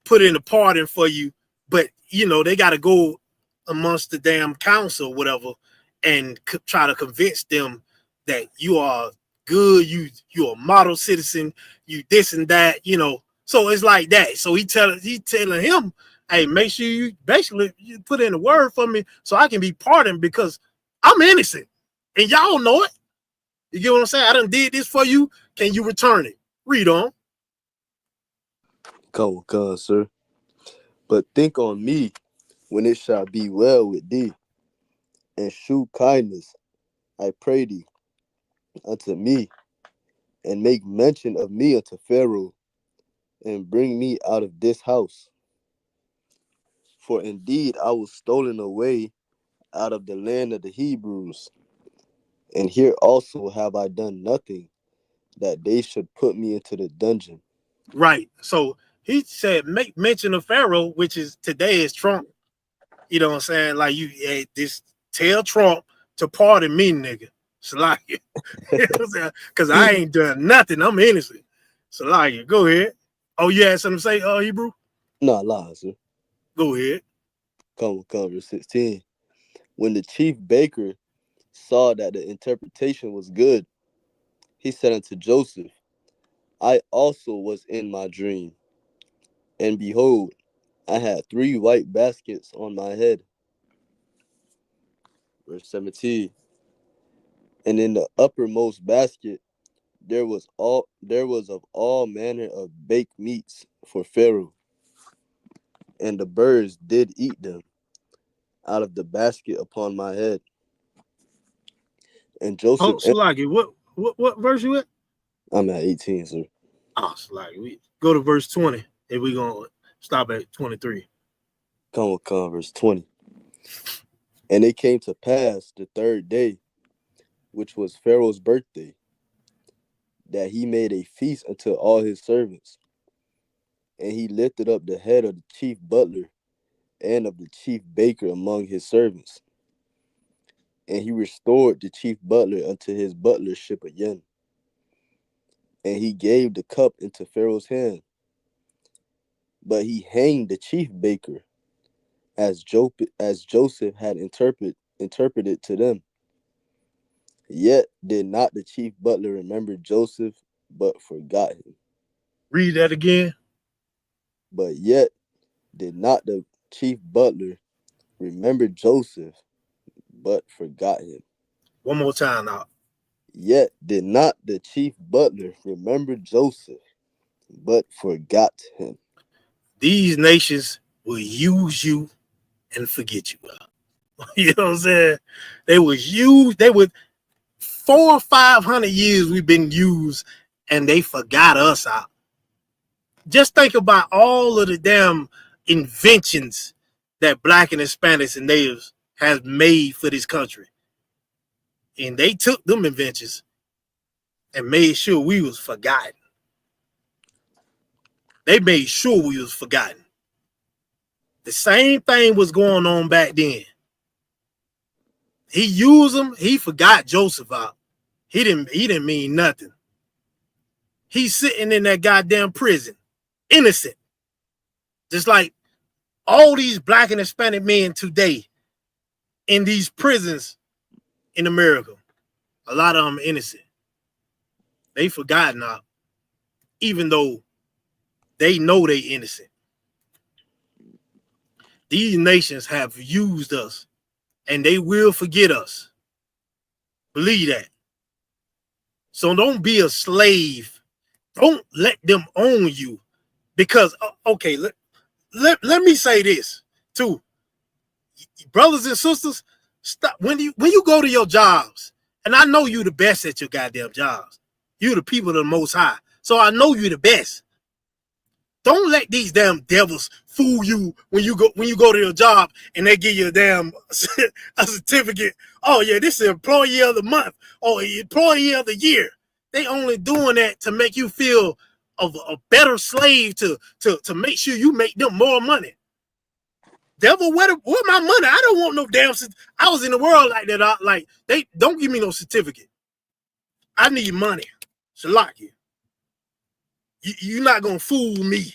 put in a pardon for you, but they gotta go amongst the damn council or whatever and try to convince them that you are good, you're a model citizen, you this and that, So it's like that. So he telling him, hey, make sure you put in a word for me so I can be pardoned because I'm innocent. And y'all know it. You get what I'm saying? I done did this for you. Can you return it? Read on. come, sir. But think on me when it shall be well with thee, and shew kindness, I pray thee, unto me, and make mention of me unto Pharaoh, and bring me out of this house. For indeed I was stolen away out of the land of the Hebrews, and here also have I done nothing that they should put me into the dungeon. Right. So he said, make mention of Pharaoh, which is today is Trump. You know what I'm saying? Like this Tell Trump to pardon me, nigga. Salaya. Because I ain't done nothing. I'm innocent. Salaya, go ahead. Oh, you had something to say, Hebrew? Nah, lie, sir. Go ahead. Come, verse 16. When the chief baker saw that the interpretation was good, he said unto Joseph, I also was in my dream, and behold, I had 3 white baskets on my head. Verse 17. And in the uppermost basket there was of all manner of baked meats for Pharaoh, and the birds did eat them out of the basket upon my head. And Joseph, Oh, Salaki, what verse you at? I'm at 18, sir. Oh, Salaki, we go to verse 20, and we're gonna stop at 23. Come, verse 20. And it came to pass the 3rd day, which was Pharaoh's birthday, that he made a feast unto all his servants. And he lifted up the head of the chief butler and of the chief baker among his servants. And he restored the chief butler unto his butlership again. And he gave the cup into Pharaoh's hand. But he hanged the chief baker, as Joseph had interpreted to them. Yet did not the chief butler remember Joseph, but forgot him. Read that again. But yet did not the chief butler remember Joseph, but forgot him. One more time now. Yet did not the chief butler remember Joseph, but forgot him. These nations will use you and forget you. You know what I'm saying? They was used. They would 400 or 500 years we've been used, and they forgot us out. Just think about all of the damn inventions that Black and Hispanics and natives has made for this country. And they took them inventions and made sure we was forgotten. They made sure we was forgotten. The same thing was going on back then. He used them, he forgot Joseph out. He didn't mean nothing. He's sitting in that goddamn prison, innocent. Just like all these Black and Hispanic men today in these prisons in America. A lot of them innocent. They forgotten out, even though they know they innocent. These nations have used us, and they will forget us. Believe that. So don't be a slave. Don't let them own you. Because, okay, let me say this too. Brothers and sisters, stop when you go to your jobs, and I know you the best at your goddamn jobs. You the people of the Most High. So I know you the best. Don't let these damn devils fool you when you go to your job and they give you a damn a certificate. Oh yeah, this is employee of the month or employee of the year. They only doing that to make you feel of a better slave to make sure you make them more money. Devil, where my money? I don't want no damn. I was in the world like that. Like they don't give me no certificate. I need money. Shalaki. You're not gonna fool me.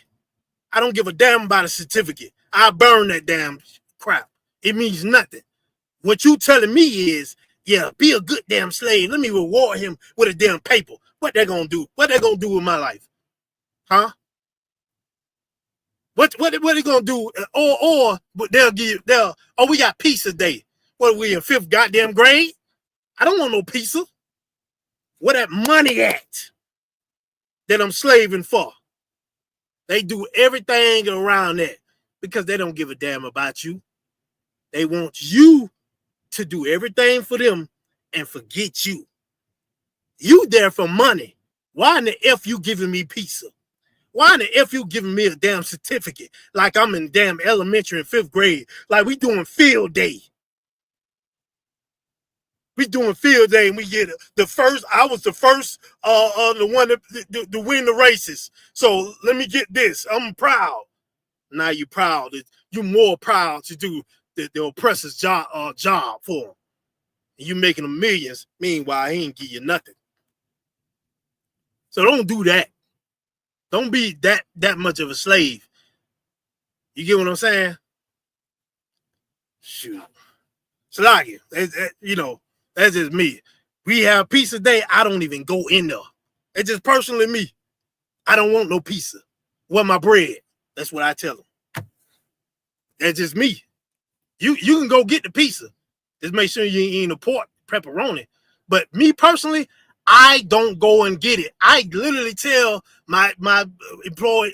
I don't give a damn about a certificate. I burn that damn crap. It means nothing. What you telling me is, yeah, be a good damn slave. Let me reward him with a damn paper. What they gonna do? What they gonna do with my life? Huh? What they gonna do? Or we got pizza day. What are we in 5th goddamn grade? I don't want no pizza. Where that money at that I'm slaving for? They do everything around that because they don't give a damn about you. They want you to do everything for them and forget you. You there for money. Why in the F you giving me pizza? Why in the F you giving me a damn certificate like I'm in damn elementary and 5th grade? Like we doing field day. We doing field day and we get the first. I was the first, the one to win the races. So let me get this. I'm proud. Now you proud. You more proud to do the oppressor's job for him. And you making him millions. Meanwhile, he ain't give you nothing. So don't do that. Don't be that much of a slave. You get what I'm saying? Shoot. Salagi, you know, that's just me. We have pizza day. I don't even go in there. It's just personally me. I don't want no pizza. Want my bread. That's what I tell them. That's just me. You can go get the pizza. Just make sure you ain't eating the pork pepperoni. But me personally, I don't go and get it. I literally tell my employers,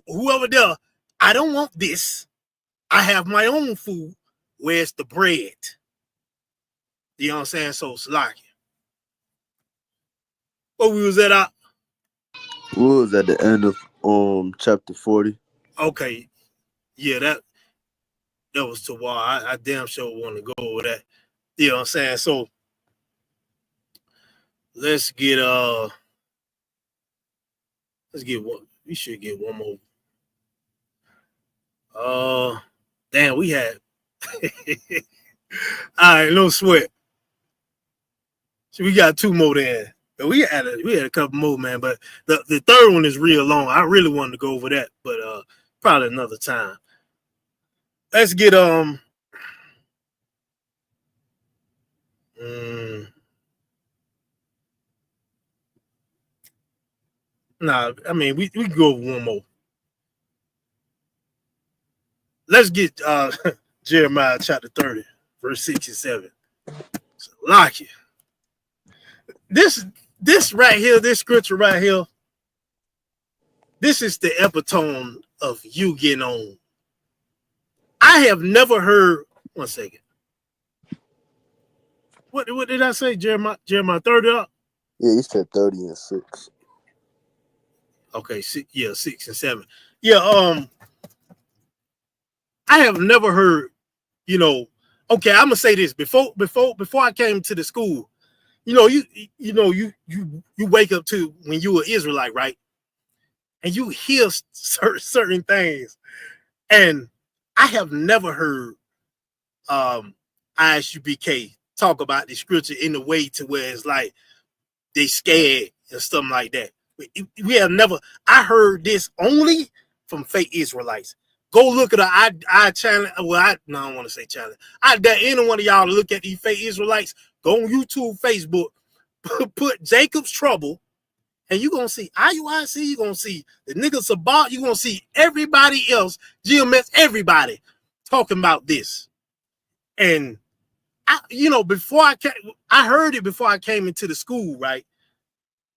whoever there, I don't want this. I have my own food. Where's the bread? You know what I'm saying? So Salaki. What we was at? We was at the end of chapter 40. Okay. Yeah, that was too wild. I damn sure want to go over that. You know what I'm saying? So let's get one. We should get one more. Damn, we had all right, no sweat. So we got two more there. We had a couple more, man, but the third one is real long. I really wanted to go over that, but probably another time. Let's get nah, I mean we can go over one more. Let's get Jeremiah chapter 30, verse 67. So, lock it. This right here, this scripture right here, this is the epitome of you getting on. I have never heard. One second. What did I say? Jeremiah 30 up? Yeah, you said 30 and 6. Okay, 6 and 7. Yeah, I have never heard, you know. Okay, I'm gonna say this before I came to the school. You know, you wake up to when you were Israelite, right? And you hear certain things, and I have never heard ISUBK talk about the scripture in a way to where it's like they scared and something like that. We have never. I heard this only from fake Israelites. Go look at I challenge. Well, I don't want to say challenge. I dare any one of y'all to look at these fake Israelites. Go on YouTube, Facebook, put Jacob's Trouble, and you're gonna see IUIC. You're gonna see the nigga Sabat. You're gonna see everybody else, GMS, everybody talking about this. And before I heard it before I came into the school, right?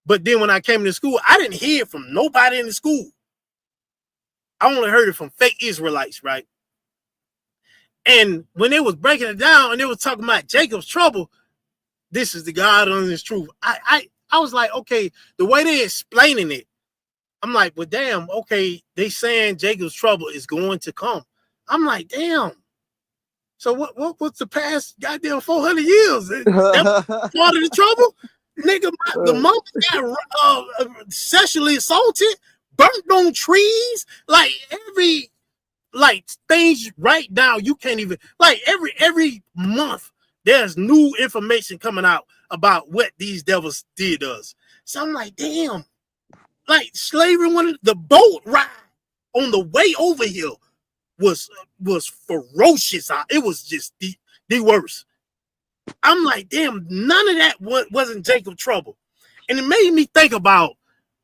But then when I came to school, I didn't hear it from nobody in the school. I only heard it from fake Israelites, right? And when they was breaking it down and they was talking about Jacob's Trouble, this is the God on his truth. I was like, okay, the way they explaining it, I'm like, well, damn, okay, they saying Jacob's Trouble is going to come. I'm like, damn. So what's the past goddamn 400 years? That part of the trouble? Nigga, the mother got sexually assaulted, burnt on trees, like every things right now you can't even every month there's new information coming out about what these devils did us. So I'm like, damn, like slavery, the boat ride on the way over here was ferocious. It was just the worst. I'm like, damn, none of that wasn't Jacob Trouble. And it made me think about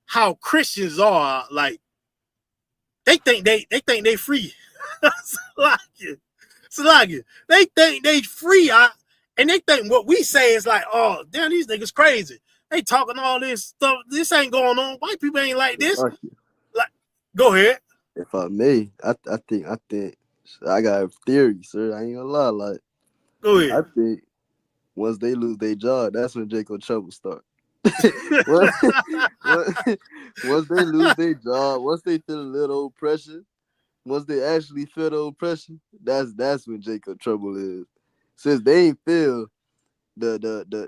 how Christians are. Like, they think they free. Salaki. They think they free, and they think what we say is like, oh, damn, these niggas crazy. They talking all this stuff. This ain't going on. White people ain't like this. Like, go ahead. If I may, I think I got a theory, sir. I ain't gonna lie. Like, go ahead. I think once they lose their job, that's when Jacob Trouble start. Once they lose their job, once they feel a little oppression, once they actually feel the oppression, that's when Jacob Trouble is. Since they ain't feel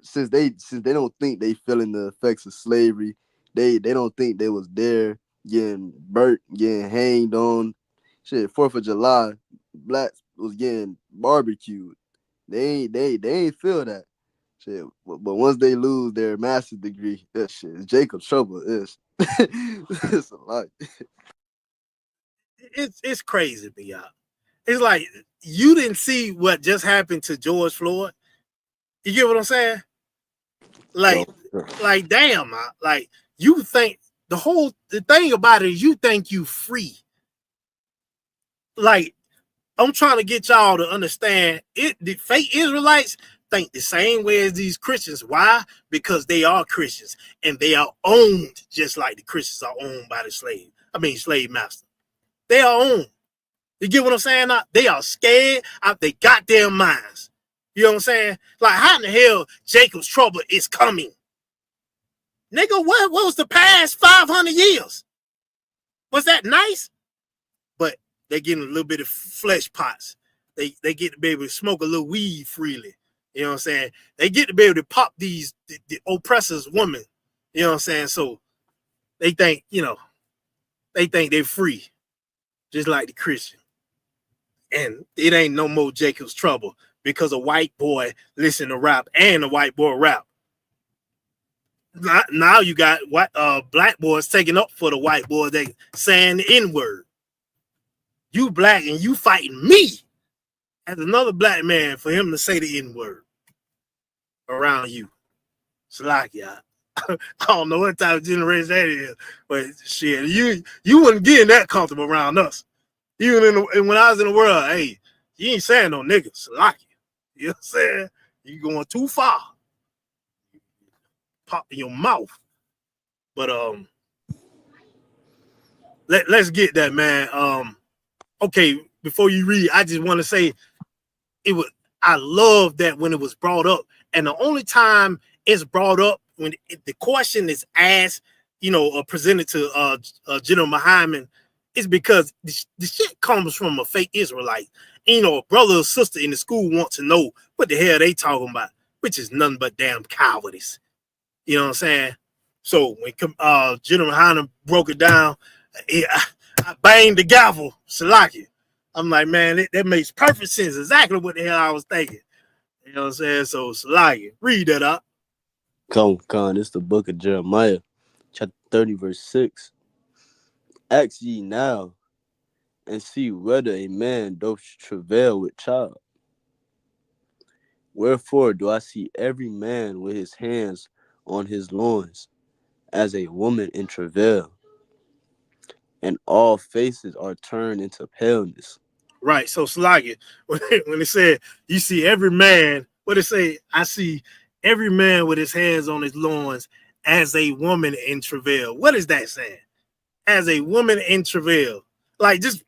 since they don't think they feeling the effects of slavery, they don't think they was there getting burnt, getting hanged on. Shit, 4th of July, blacks was getting barbecued. They ain't feel that shit. But once they lose their master's degree, that shit is Jacob's trouble. It's a lot. It's crazy, but y'all. It's like you didn't see what just happened to George Floyd. You get what I'm saying? Like, damn, like you think the thing about it is you think you free. Like, I'm trying to get y'all to understand it. The fake Israelites think the same way as these Christians. Why? Because they are Christians and they are owned just like the Christians are owned by the slave master. They are owned. You get what I'm saying? They are scared out their goddamn minds. You know what I'm saying? Like, how in the hell Jacob's trouble is coming? Nigga, what was the past 500 years? Was that nice? But they getting a little bit of flesh pots. They get to be able to smoke a little weed freely. You know what I'm saying? They get to be able to pop the oppressors' woman. You know what I'm saying? So they think, they're free, just like the Christian. And it ain't no more Jacob's trouble because a white boy listen to rap and a white boy rap. Now you got black boys taking up for the white boys. They saying the N-word. You black and you fighting me as another black man for him to say the N-word around you. It's like, yeah. I don't know what type of generation that is, but shit, you wouldn't get that comfortable around us. Even when I was in the world, hey, you ain't saying no niggas. Like you. You know what I'm saying? You going too far. Pop in your mouth. But let's get that, man. Okay, before you read, I just want to say I love that when it was brought up, and the only time it's brought up when the question is asked, presented to General Muhammad, is because the shit comes from a fake Israelite. And, a brother or sister in the school wants to know what the hell they talking about, which is nothing but damn cowardice. You know what I'm saying? So when General Muhammad broke it down, I banged the gavel, Salaki. I'm like, man, that makes perfect sense. Exactly what the hell I was thinking. You know what I'm saying? So, Salaki, read that up. Come, it's the book of Jeremiah, chapter 30, verse 6. Ask ye now, and see whether a man doth travail with child. Wherefore do I see every man with his hands on his loins, as a woman in travail, and all faces are turned into paleness. Right. So, Salaki, when it said, you see every man, what it say? I see every man with his hands on his loins as a woman in travail. What is that saying? As a woman in travail. Like, just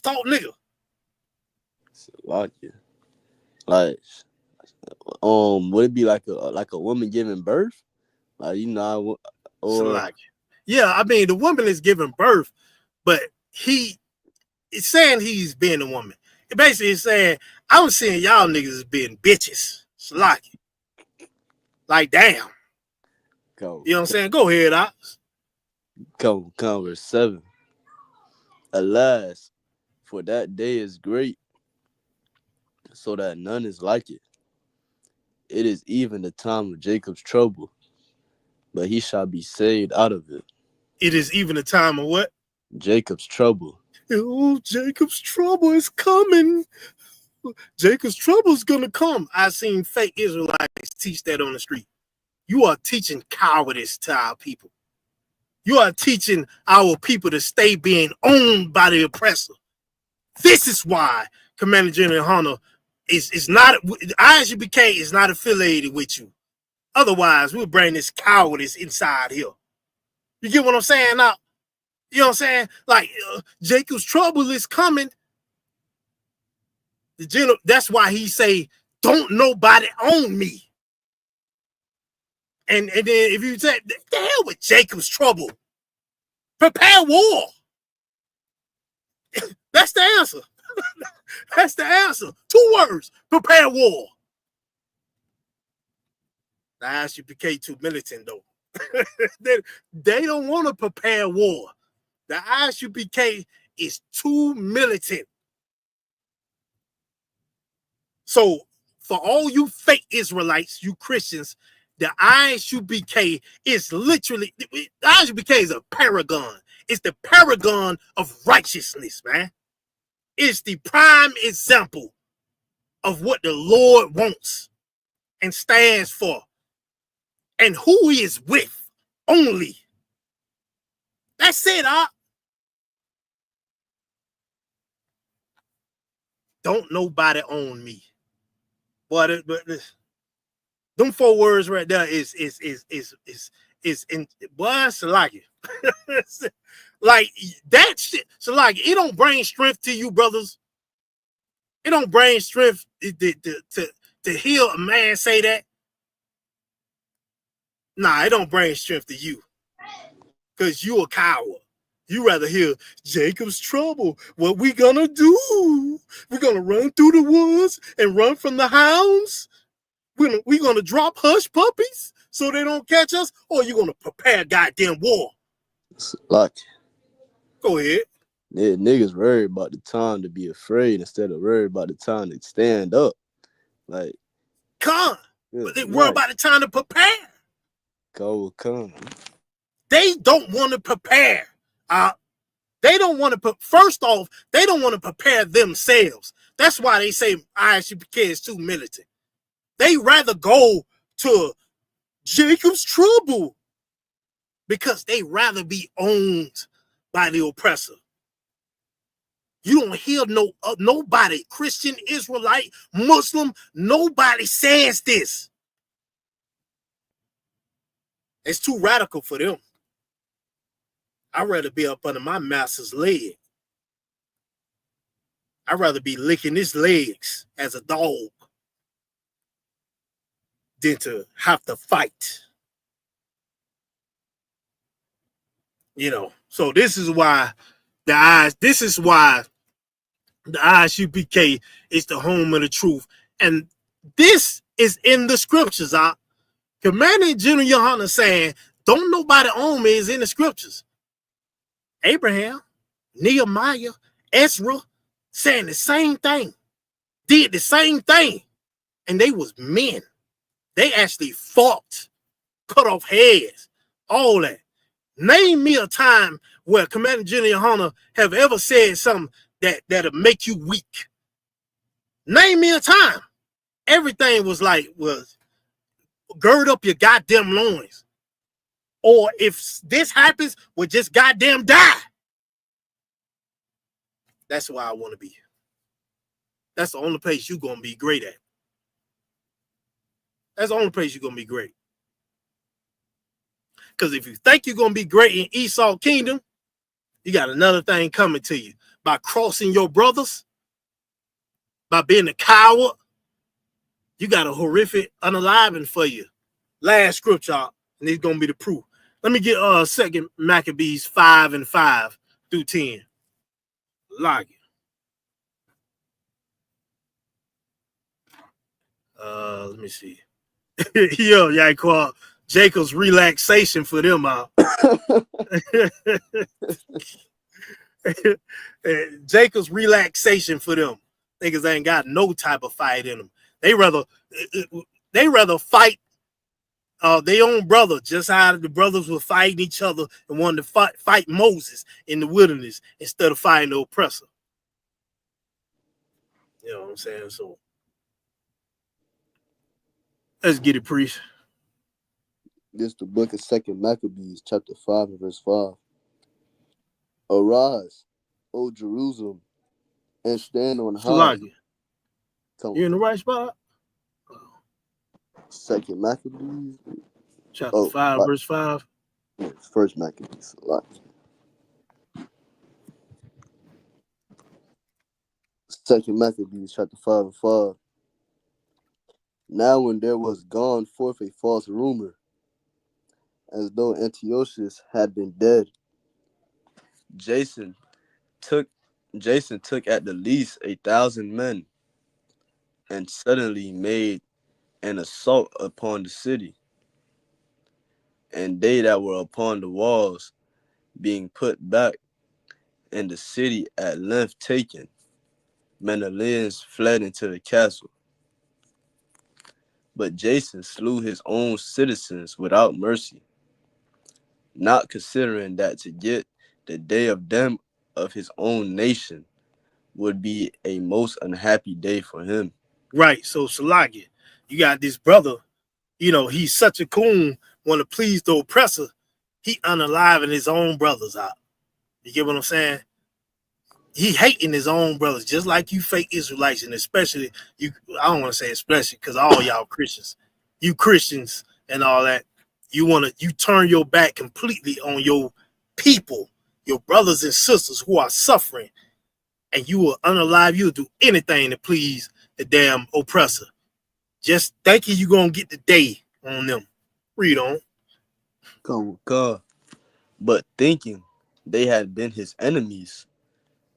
talk nigga. Like, would it be like a woman giving birth? Like, or yeah, I mean the woman is giving birth, but it's saying he's being a woman. It basically is saying I'm seeing y'all niggas as being bitches. Salaki. Like, damn. Go. You know what I'm saying? Go ahead, Ox. Come, verse 7. Alas, for that day is great, so that none is like it. It is even the time of Jacob's trouble, but he shall be saved out of it. It is even the time of what? Jacob's trouble. Oh, Jacob's trouble is coming. Jacob's trouble is gonna come. I've seen fake Israelites teach that on the street. You are teaching cowardice to our people. You are teaching our people to stay being owned by the oppressor. This is why Commander General Yahanna is not, ISUPK is not affiliated with you. Otherwise, we'll bring this cowardice inside here. You get what I'm saying now? You know what I'm saying? Like, Jacob's trouble is coming. The general, that's why he say, don't nobody own me. And then if you say, the hell with Jacob's trouble. Prepare war. That's the answer. That's the answer. 2 words. Prepare war. The ISUPK too militant though. they don't want to prepare war. The ISUPK is too militant. So for all you fake Israelites, you Christians, the ISUBK is literally, the ISUBK is a paragon. It's the paragon of righteousness, man. It's the prime example of what the Lord wants and stands for and who he is with only. That's it, Don't nobody own me. But them 4 words right there is in, boy, it's like it. Like that shit. So like it don't bring strength to you, brothers. It don't bring strength to hear a man say that. Nah, it don't bring strength to you. Because you a coward. You rather hear Jacob's trouble. What we gonna do? We're gonna run through the woods and run from the hounds. We gonna drop hush puppies so they don't catch us, or you gonna prepare goddamn war? Like, go ahead. Yeah, niggas worried about the time to be afraid instead of worried about the time to stand up. Like, but they worry about the time to prepare. Come. They don't want to prepare. They don't want to put. First off, they don't want to prepare themselves. That's why they say ISUPK is too militant. They rather go to Jacob's trouble because they rather be owned by the oppressor. You don't hear nobody, Christian, Israelite, Muslim, nobody says this. It's too radical for them. I'd rather be up under my master's leg. I'd rather be licking his legs as a dog than to have to fight. You know, so this is why the ISUPK is the home of the truth. And this is in the scriptures. Commander General Yahanna saying, don't nobody own me is in the scriptures. Abraham, Nehemiah, Ezra saying the same thing, did the same thing. And they was men. They actually fought, cut off heads, all that. Name me a time where Commander General Yahanna have ever said something that'll make you weak. Name me a time. Everything was gird up your goddamn loins. Or if this happens, we'll just goddamn die. That's where I want to be. That's the only place you're going to be great at. That's the only place you're going to be great. Because if you think you're going to be great in Esau Kingdom, you got another thing coming to you. By crossing your brothers, by being a coward, you got a horrific unaliving for you. Last scripture, and it's going to be the proof. Let me get 2 Maccabees 5:5 through 10. Log it. Let me see. Yo, Yaquan, Jacob's relaxation for them out. Jacob's relaxation for them. Niggas ain't got no type of fight in them. They rather fight their own brother, just how the brothers were fighting each other and wanted to fight Moses in the wilderness instead of fighting the oppressor. You know what I'm saying? So let's get it, priest. This is the book of 2 Maccabees, chapter 5 and verse 5. Arise, O Jerusalem, and stand on high. You in the right spot? 2 Maccabees, chapter 5, verse 5. Yeah, 1 Maccabees. 2 Maccabees, chapter 5 and 5. Now when there was gone forth a false rumor, as though Antiochus had been dead, Jason took at the least 1,000 men, and suddenly made an assault upon the city. And they that were upon the walls, being put back, and the city at length taken, Menelaus fled into the castle. But Jason slew his own citizens without mercy, not considering that to get the day of them of his own nation would be a most unhappy day for him. Right. So Salagi, you got this brother, he's such a coon, want to please the oppressor. He unaliving his own brothers out. You get what I'm saying? He hating his own brothers, just like you fake Israelites, and especially you. I don't want to say especially because all y'all Christians, you Christians and all that, you turn your back completely on your people, your brothers and sisters who are suffering, and you will unalive. You'll do anything to please the damn oppressor. Just thinking you gonna get the day on them. Read on. Come, God. But thinking they had been his enemies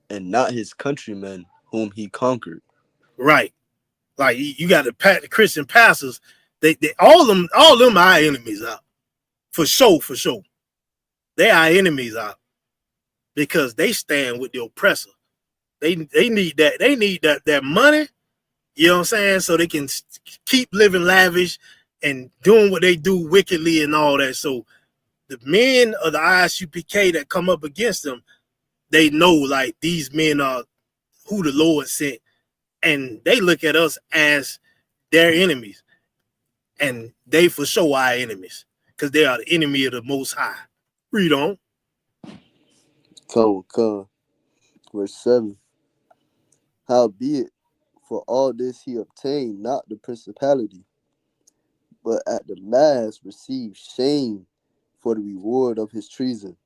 and not his countrymen whom he conquered. Right. Like you got the Christian pastors, they all them are enemies out. For sure. They are enemies out because they stand with the oppressor. They need that. They need that money. You know what I'm saying? So they can keep living lavish and doing what they do wickedly and all that. So the men of the ISUPK that come up against them, they know like these men are who the Lord sent, and they look at us as their enemies, and they for sure are enemies because they are the enemy of the Most High. Read on. Come. Verse 7. Howbeit, for all this he obtained not the principality, but at the last received shame for the reward of his treason,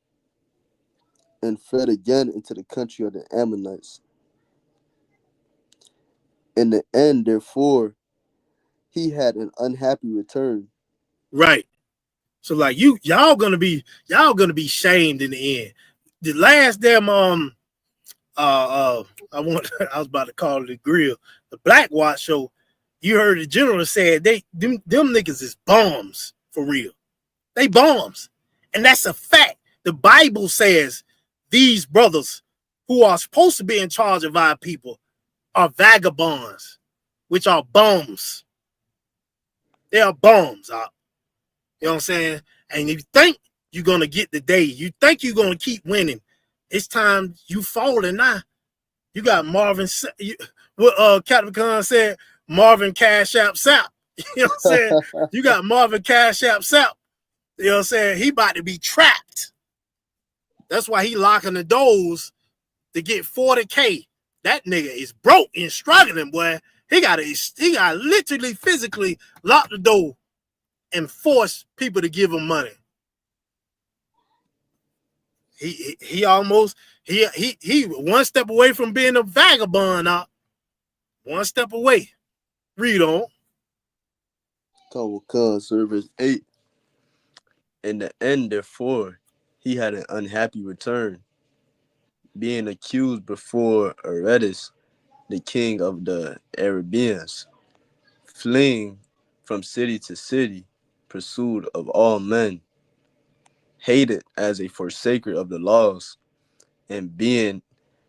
and fled again into the country of the Ammonites. In the end, therefore, he had an unhappy return. Right. So like y'all gonna be shamed in the end. The last damn I was about to call it a grill. The Black Watch show, you heard the general said them niggas is bombs for real. They bombs. And that's a fact. The Bible says these brothers who are supposed to be in charge of our people are vagabonds, which are bums. They are bums. You know what I'm saying? And if you think you're going to get the day, you think you're going to keep winning, it's time you falling now. You got Marvin, what Captain Khan said, Marvin Cash App Sap. You know what I'm saying? You got Marvin Cash App Sap. You know what I'm saying? He about to be trapped. That's why he locking the doors to get 40K. That nigga is broke and struggling, boy. He got literally physically lock the door and force people to give him money. He almost he one step away from being a vagabond now. One step away. Read on. Come, verse 8. In the end, therefore, he had an unhappy return, being accused before Aretas, the king of the Arabians, fleeing from city to city, pursued of all men, hated as a forsaker of the laws, and being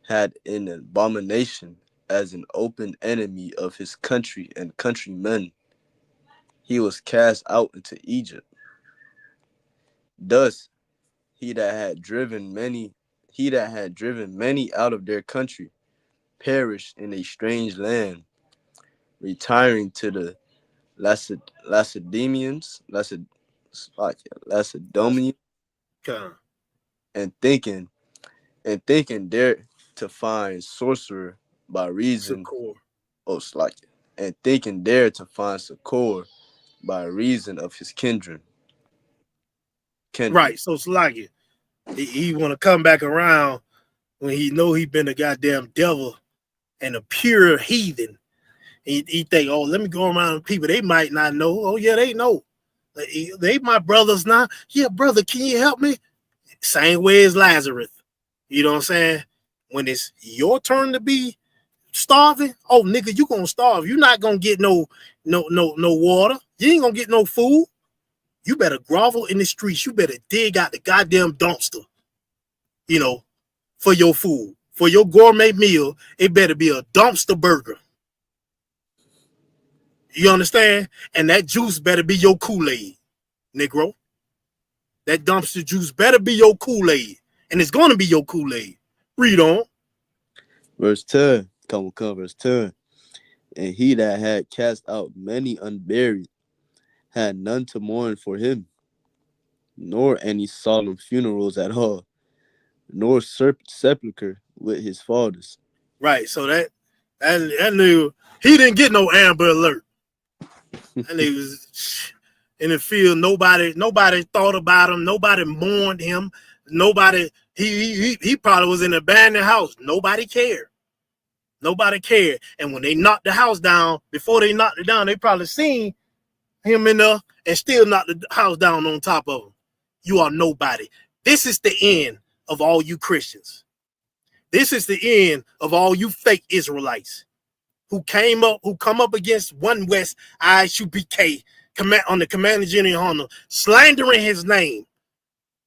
had an abomination as an open enemy of his country and countrymen. He was cast out into Egypt. Thus, he that had driven many out of their country, perished in a strange land, retiring to the Lacedaemonians, and thinking there to find sorcerer by reason and thinking there to find succor by reason of his kindred. Right, so Slagia, he want to come back around when he know he been a goddamn devil and a pure heathen. He think, oh, let me go around with people they might not know. Oh yeah, they know. They my brothers now. Yeah, brother, can you help me? Same way as Lazarus. You know what I'm saying? When it's your turn to be starving, oh nigga, you gonna starve. You're not gonna get no water. You ain't gonna get no food. You better grovel in the streets. You better dig out the goddamn dumpster, for your food. For your gourmet meal, it better be a dumpster burger. You understand? And that juice better be your Kool-Aid, Negro. That dumpster juice better be your Kool-Aid. And it's going to be your Kool-Aid. Read on. Verse 10. Come, verse 10. And he that had cast out many unburied had none to mourn for him, nor any solemn funerals at all, nor sepulchre with his fathers. Right. So that nigga, he didn't get no Amber Alert. That nigga was in the field. Nobody thought about him. Nobody mourned him. Nobody. He probably was in an abandoned house. Nobody cared. Nobody cared. And when they knocked the house down, before they knocked it down, they probably seen him in there and still knocked the house down on top of him. You are nobody. This is the end of all you Christians. This is the end of all you fake Israelites who come up against One West ISUPK on the Commander General Yahanna, slandering his name.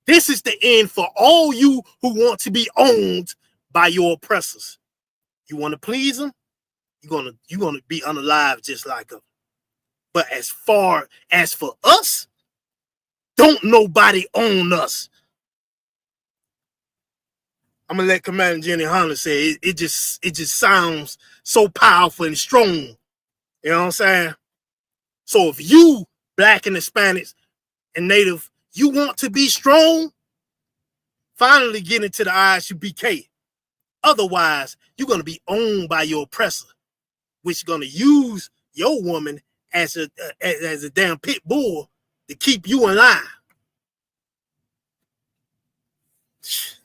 This is the end for all you who want to be owned by your oppressors. You want to please them, you're gonna be unalive just like them. But as far as for us, don't nobody own us. I'm gonna let Commander Jenny Yahanna say it. It just sounds so powerful and strong. You know what I'm saying? So if you, Black and Hispanics and Native, you want to be strong, finally get into the ISUPK. Otherwise, you're gonna be owned by your oppressor, which is gonna use your woman as a damn pit bull to keep you in line.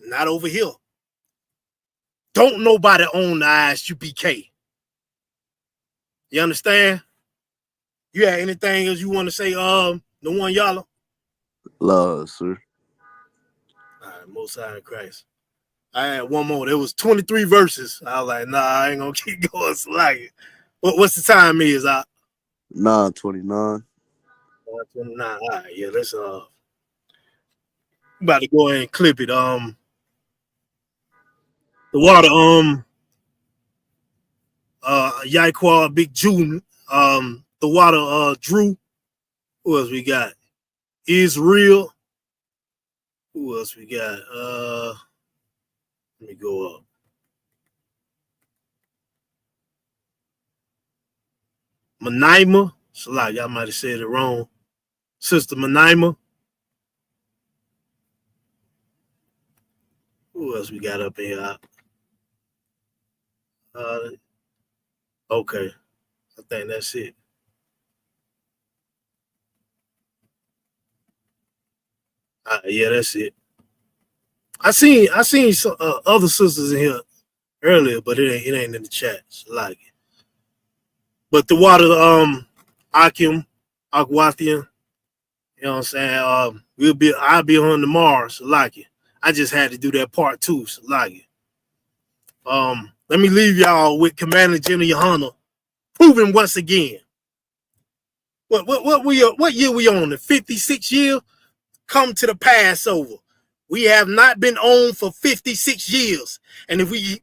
Not over here. Don't nobody own the ISUPK. You understand? You have anything else you want to say, the one y'all? Love, sir. All right, Most High Christ. I had one more. There was 23 verses. I was like, nah, I ain't gonna keep going. So like, what's the time is? 9:29. 29. All right, yeah, let's about to go ahead and clip it. The water, Yaquan, Big June, the water, Drew. Who else we got? Israel. Who else we got? Let me go up. Manaima. Salak, y'all might have said it wrong. Sister Manaima. Who else we got up in here? Okay. I think that's it. Yeah, that's it. I seen some, other sisters in here earlier, but it ain't in the chat. So like it. But the water, Akim, Akwathian, you know what I'm saying? I'll be on tomorrow, so like it. I just had to do that part 2, so like it. Let me leave y'all with Commander General Yahanna, proving once again. What year we on? The 56th year? Come to the Passover. We have not been on for 56 years. And if we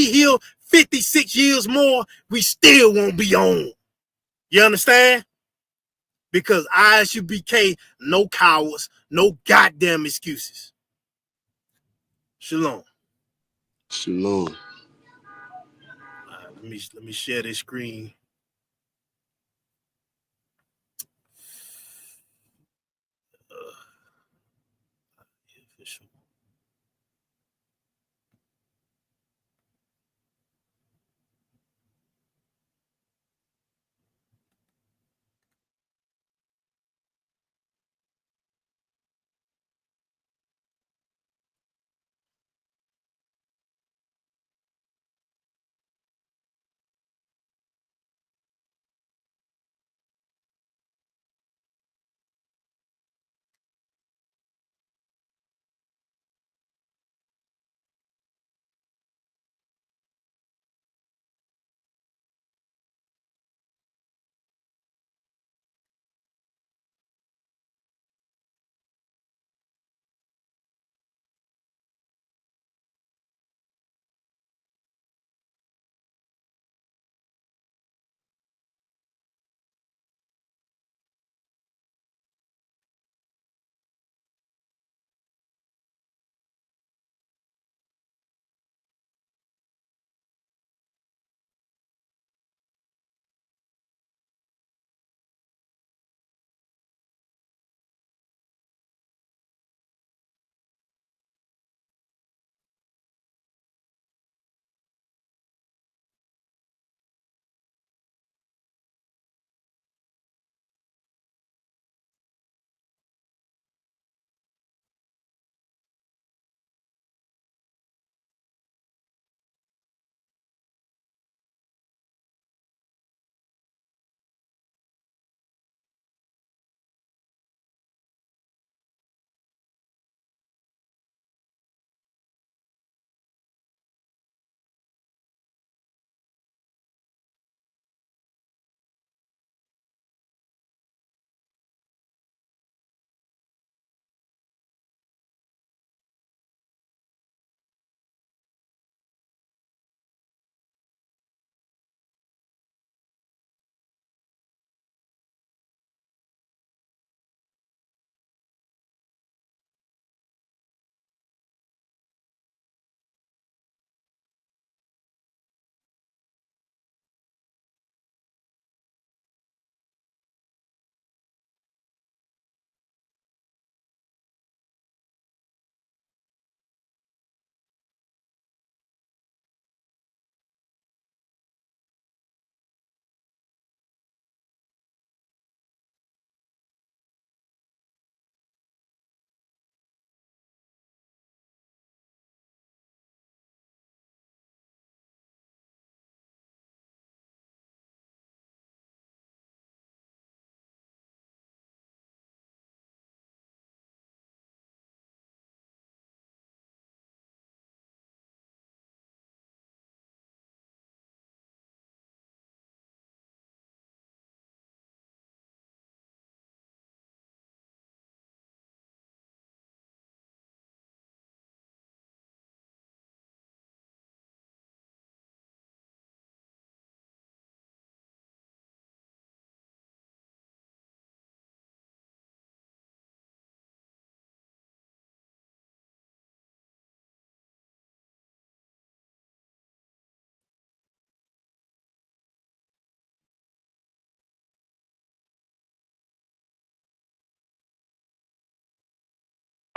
hear 56 years more, we still won't be on. You understand? Because ISUPK, no cowards, no goddamn excuses. Shalom. Shalom. Let me share this screen.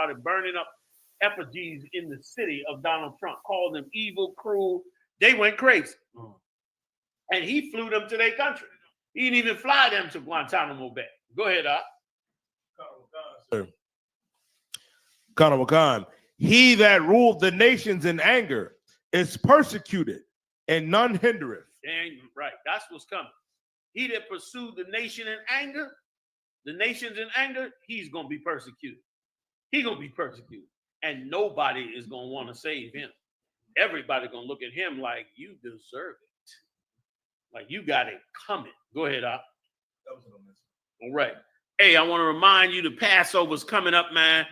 started burning up effigies in the city of Donald Trump, called them evil, cruel. They went crazy. And he flew them to their country. He didn't even fly them to Guantanamo Bay. Go ahead, Colonel Khan, he that ruled the nations in anger is persecuted, and none hindereth. And right, that's what's coming. He that pursued the nation in anger, the nations in anger, he's going to be persecuted. He's going to be persecuted. And nobody is going to want to save him. Everybody going to look at him like, you deserve it. Like, you got it coming. Go ahead, Al. All right. Hey, I want to remind you the Passover's coming up, man.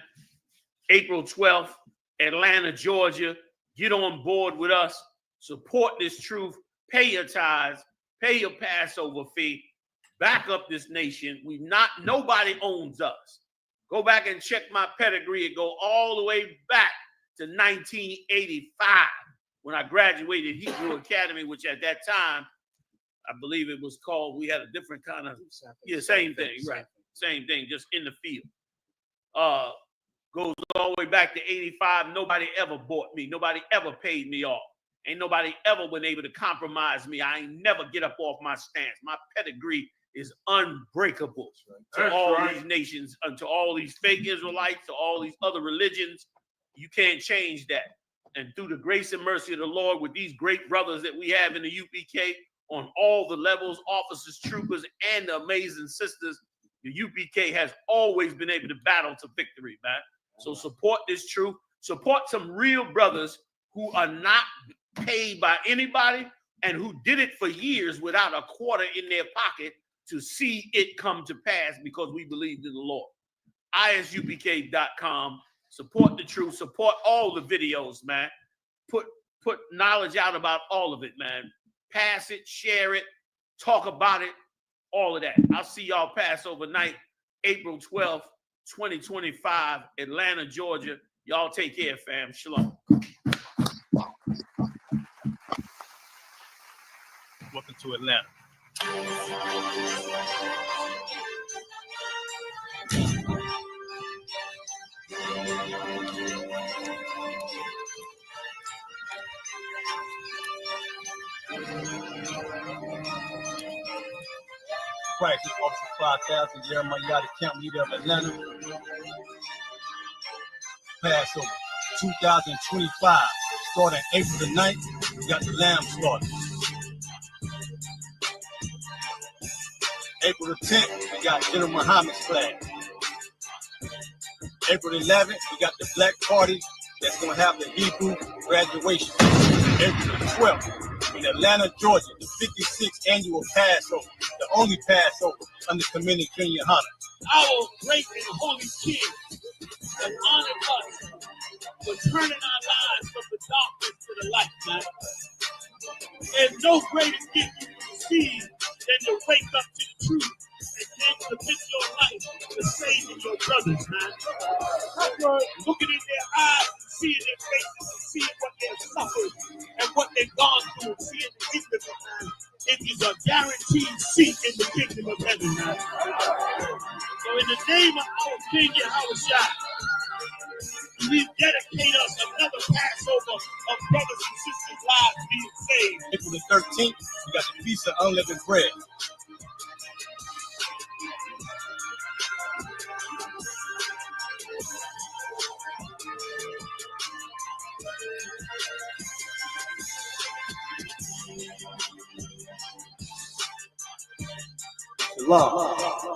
April 12th, Atlanta, Georgia. Get on board with us. Support this truth. Pay your tithes. Pay your Passover fee. Back up this nation. Nobody owns us. Go back and check my pedigree and go all the way back to 1985 when I graduated Hebrew Academy, which at that time, I believe it was called, we had a different kind of, same thing, right? Same thing, just in the field. Goes all the way back to 85. Nobody ever bought me. Nobody ever paid me off. Ain't nobody ever been able to compromise me. I ain't never get up off my stance. My pedigree is unbreakable to all these nations, and to all these fake Israelites, to all these other religions. You can't change that. And through the grace and mercy of the Lord, with these great brothers that we have in the UPK on all the levels, officers, troopers, and the amazing sisters, the UPK has always been able to battle to victory, man. So support this truth. Support some real brothers who are not paid by anybody and who did it for years without a quarter in their pocket to see it come to pass because we believed in the Lord. ISUPK.com. Support the truth. Support all the videos, man. Put knowledge out about all of it, man. Pass it, share it, talk about it, all of that. I'll see y'all Passover night, April 12th, 2025, Atlanta, Georgia. Y'all take care, fam. Shalom. Welcome to Atlanta. Practice Officer 5000, Jeremiah, the camp leader of Atlanta. Passover 2025. Starting April the 9th, we got the lamb slaughter. April the 10th, we got General Muhammad's flag. April the 11th, we got the black party that's going to have the Hebrew graduation. April the 12th, in Atlanta, Georgia, the 56th annual Passover, the only Passover under Commander King Yahanna. Our great and holy King has honored us for turning our lives from the darkness to the light, man. There's no greater gift you can receive than to wake up to the truth and then commit your life to saving your brothers, man. Looking in their eyes, seeing their faces, and seeing what they've suffered and what they've gone through, seeing the kingdom, man. It is a guaranteed seat in the kingdom of heaven, man. So in the name of our King Yahushua, we dedicate us another Passover of brothers and sisters' lives being saved. April the 13th, we got the Feast of Unleavened Bread. Shalom.